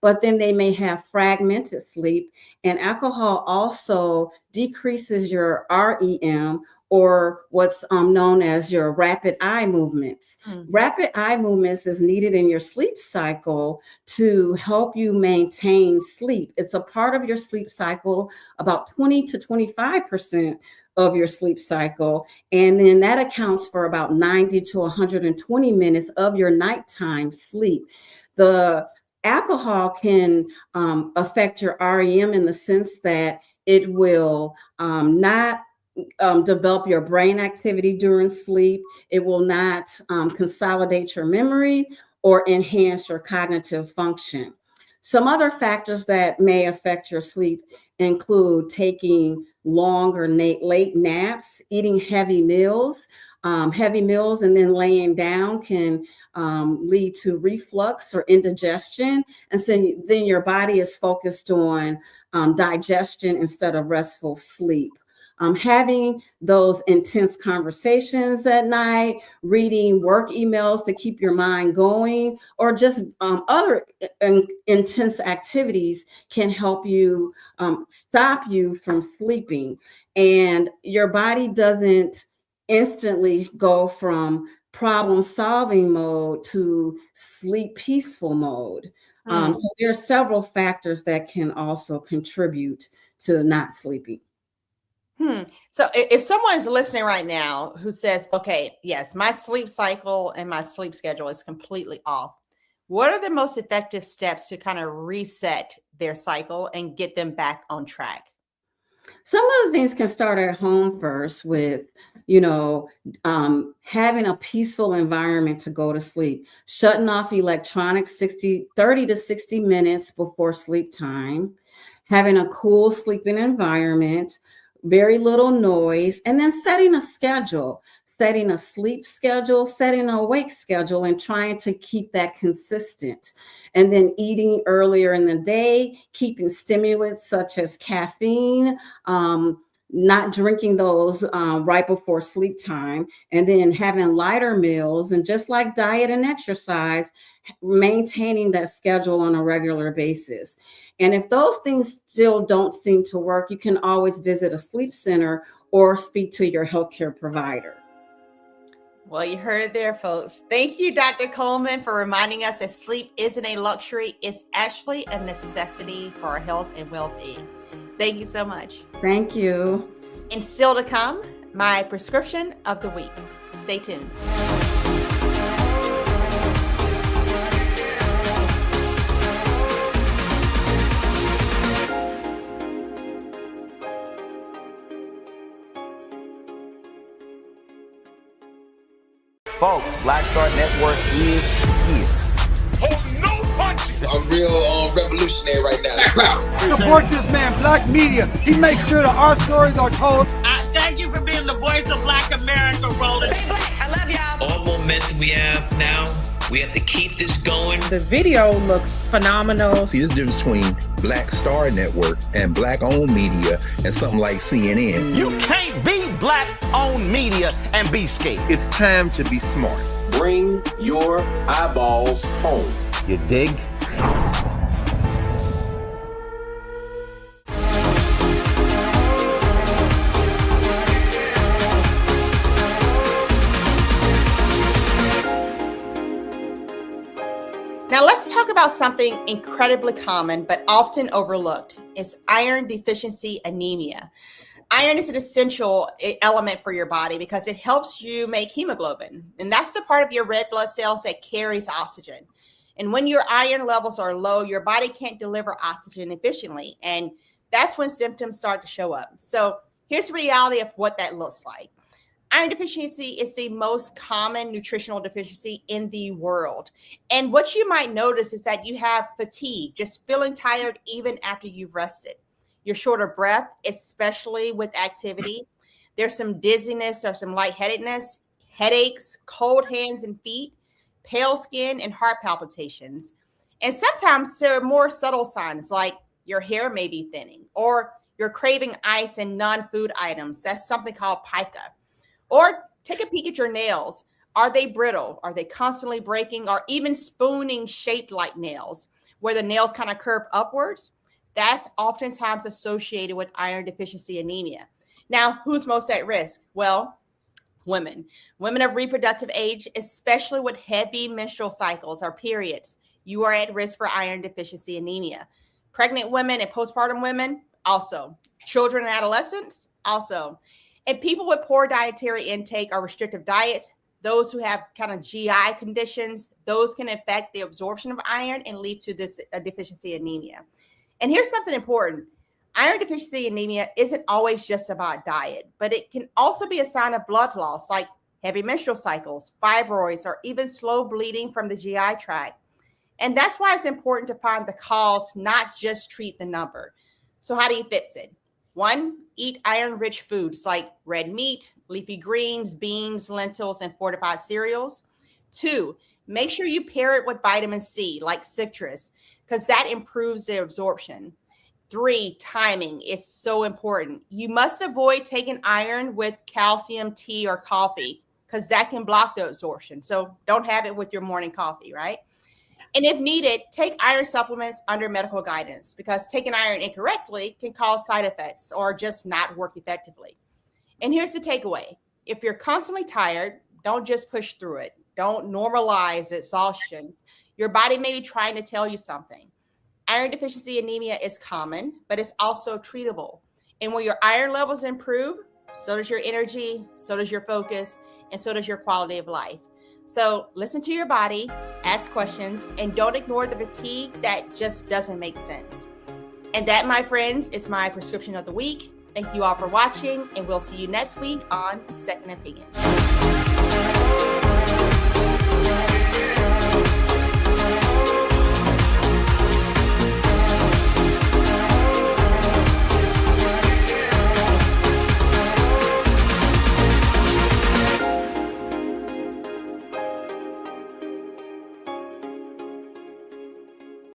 but then they may have fragmented sleep. And alcohol also decreases your REM, or what's known as your rapid eye movements. Rapid eye movements is needed in your sleep cycle to help you maintain sleep. It's a part of your sleep cycle, about 20 to 25% of your sleep cycle. And then that accounts for about 90 to 120 minutes of your nighttime sleep. The alcohol can affect your REM in the sense that it will not develop your brain activity during sleep. It will not consolidate your memory or enhance your cognitive function. Some other factors that may affect your sleep include taking long or late naps, eating heavy meals. Heavy meals and then laying down can lead to reflux or indigestion. And so then your body is focused on digestion instead of restful sleep. having those intense conversations at night, reading work emails to keep your mind going, or just other intense activities can help you stop you from sleeping. And your body doesn't instantly go from problem solving mode to sleep peaceful mode. So there are several factors that can also contribute to not sleeping.
So if someone's listening right now who says, okay, yes, my sleep cycle and my sleep schedule is completely off, what are the most effective steps to kind of reset their cycle and get them back on track?
Some of the things can start at home first with, having a peaceful environment to go to sleep, shutting off electronics 30 to 60 minutes before sleep time, having a cool sleeping environment, very little noise, and then setting a schedule, setting a sleep schedule, setting an awake schedule, and trying to keep that consistent. And then eating earlier in the day, keeping stimulants such as caffeine, not drinking those right before sleep time, and then having lighter meals, and just like diet and exercise, maintaining that schedule on a regular basis. And if those things still don't seem to work, you can always visit a sleep center or speak to your healthcare provider.
Well, you heard it there, folks. Thank you, Dr. Coleman, for reminding us that sleep isn't a luxury. It's actually a necessity for our health and well-being. Thank you so much.
Thank you.
And still to come, my prescription of the week. Stay tuned.
Folks, Black Star Network is here.
Oh, no punches! I'm real revolutionary right now.
Support this man, Black Media. He makes sure that our stories are told.
Thank you for being the voice of Black America, Rolanda.
Stay black. I love y'all.
All momentum we have now, we have to keep this going.
The video looks phenomenal.
See, there's a difference between Black Star Network and Black-owned media and something like CNN.
You can't be Black-owned media and be scared.
It's time to be smart.
Bring your eyeballs home.
You dig?
Now let's talk about something incredibly common but often overlooked. It's iron deficiency anemia. Iron is an essential element for your body because it helps you make hemoglobin. And that's the part of your red blood cells that carries oxygen. And when your iron levels are low, your body can't deliver oxygen efficiently. And that's when symptoms start to show up. So here's the reality of what that looks like. Iron deficiency is the most common nutritional deficiency in the world. And what you might notice is that you have fatigue, just feeling tired even after you've rested. You're short of breath, especially with activity. There's some dizziness or some lightheadedness, headaches, cold hands and feet, pale skin, and heart palpitations. And sometimes there are more subtle signs like your hair may be thinning or you're craving ice and non-food items. That's something called pica. Or take a peek at your nails. Are they brittle? Are they constantly breaking or even spooning shaped like nails where the nails kind of curve upwards? That's oftentimes associated with iron deficiency anemia. Now, who's most at risk? Well, women. Women of reproductive age, especially with heavy menstrual cycles or periods, you are at risk for iron deficiency anemia. Pregnant women and postpartum women, also. Children and adolescents, also. And people with poor dietary intake or restrictive diets, those who have kind of GI conditions, those can affect the absorption of iron and lead to this deficiency anemia. And here's something important. Iron deficiency anemia isn't always just about diet, but it can also be a sign of blood loss like heavy menstrual cycles, fibroids, or even slow bleeding from the GI tract. And that's why it's important to find the cause, not just treat the number. So how do you fix it? 1, eat iron-rich foods like red meat, leafy greens, beans, lentils, and fortified cereals. 2, make sure you pair it with vitamin C like citrus because that improves the absorption. 3, timing is so important. You must avoid taking iron with calcium tea or coffee because that can block the absorption. So don't have it with your morning coffee, right? And if needed, take iron supplements under medical guidance because taking iron incorrectly can cause side effects or just not work effectively. And here's the takeaway. If you're constantly tired, don't just push through it. Don't normalize exhaustion. Your body may be trying to tell you something. Iron deficiency anemia is common, but it's also treatable. And when your iron levels improve, so does your energy, so does your focus, and so does your quality of life. So listen to your body, ask questions, and don't ignore the fatigue that just doesn't make sense. And that, my friends, is my prescription of the week. Thank you all for watching, and we'll see you next week on Second Opinion.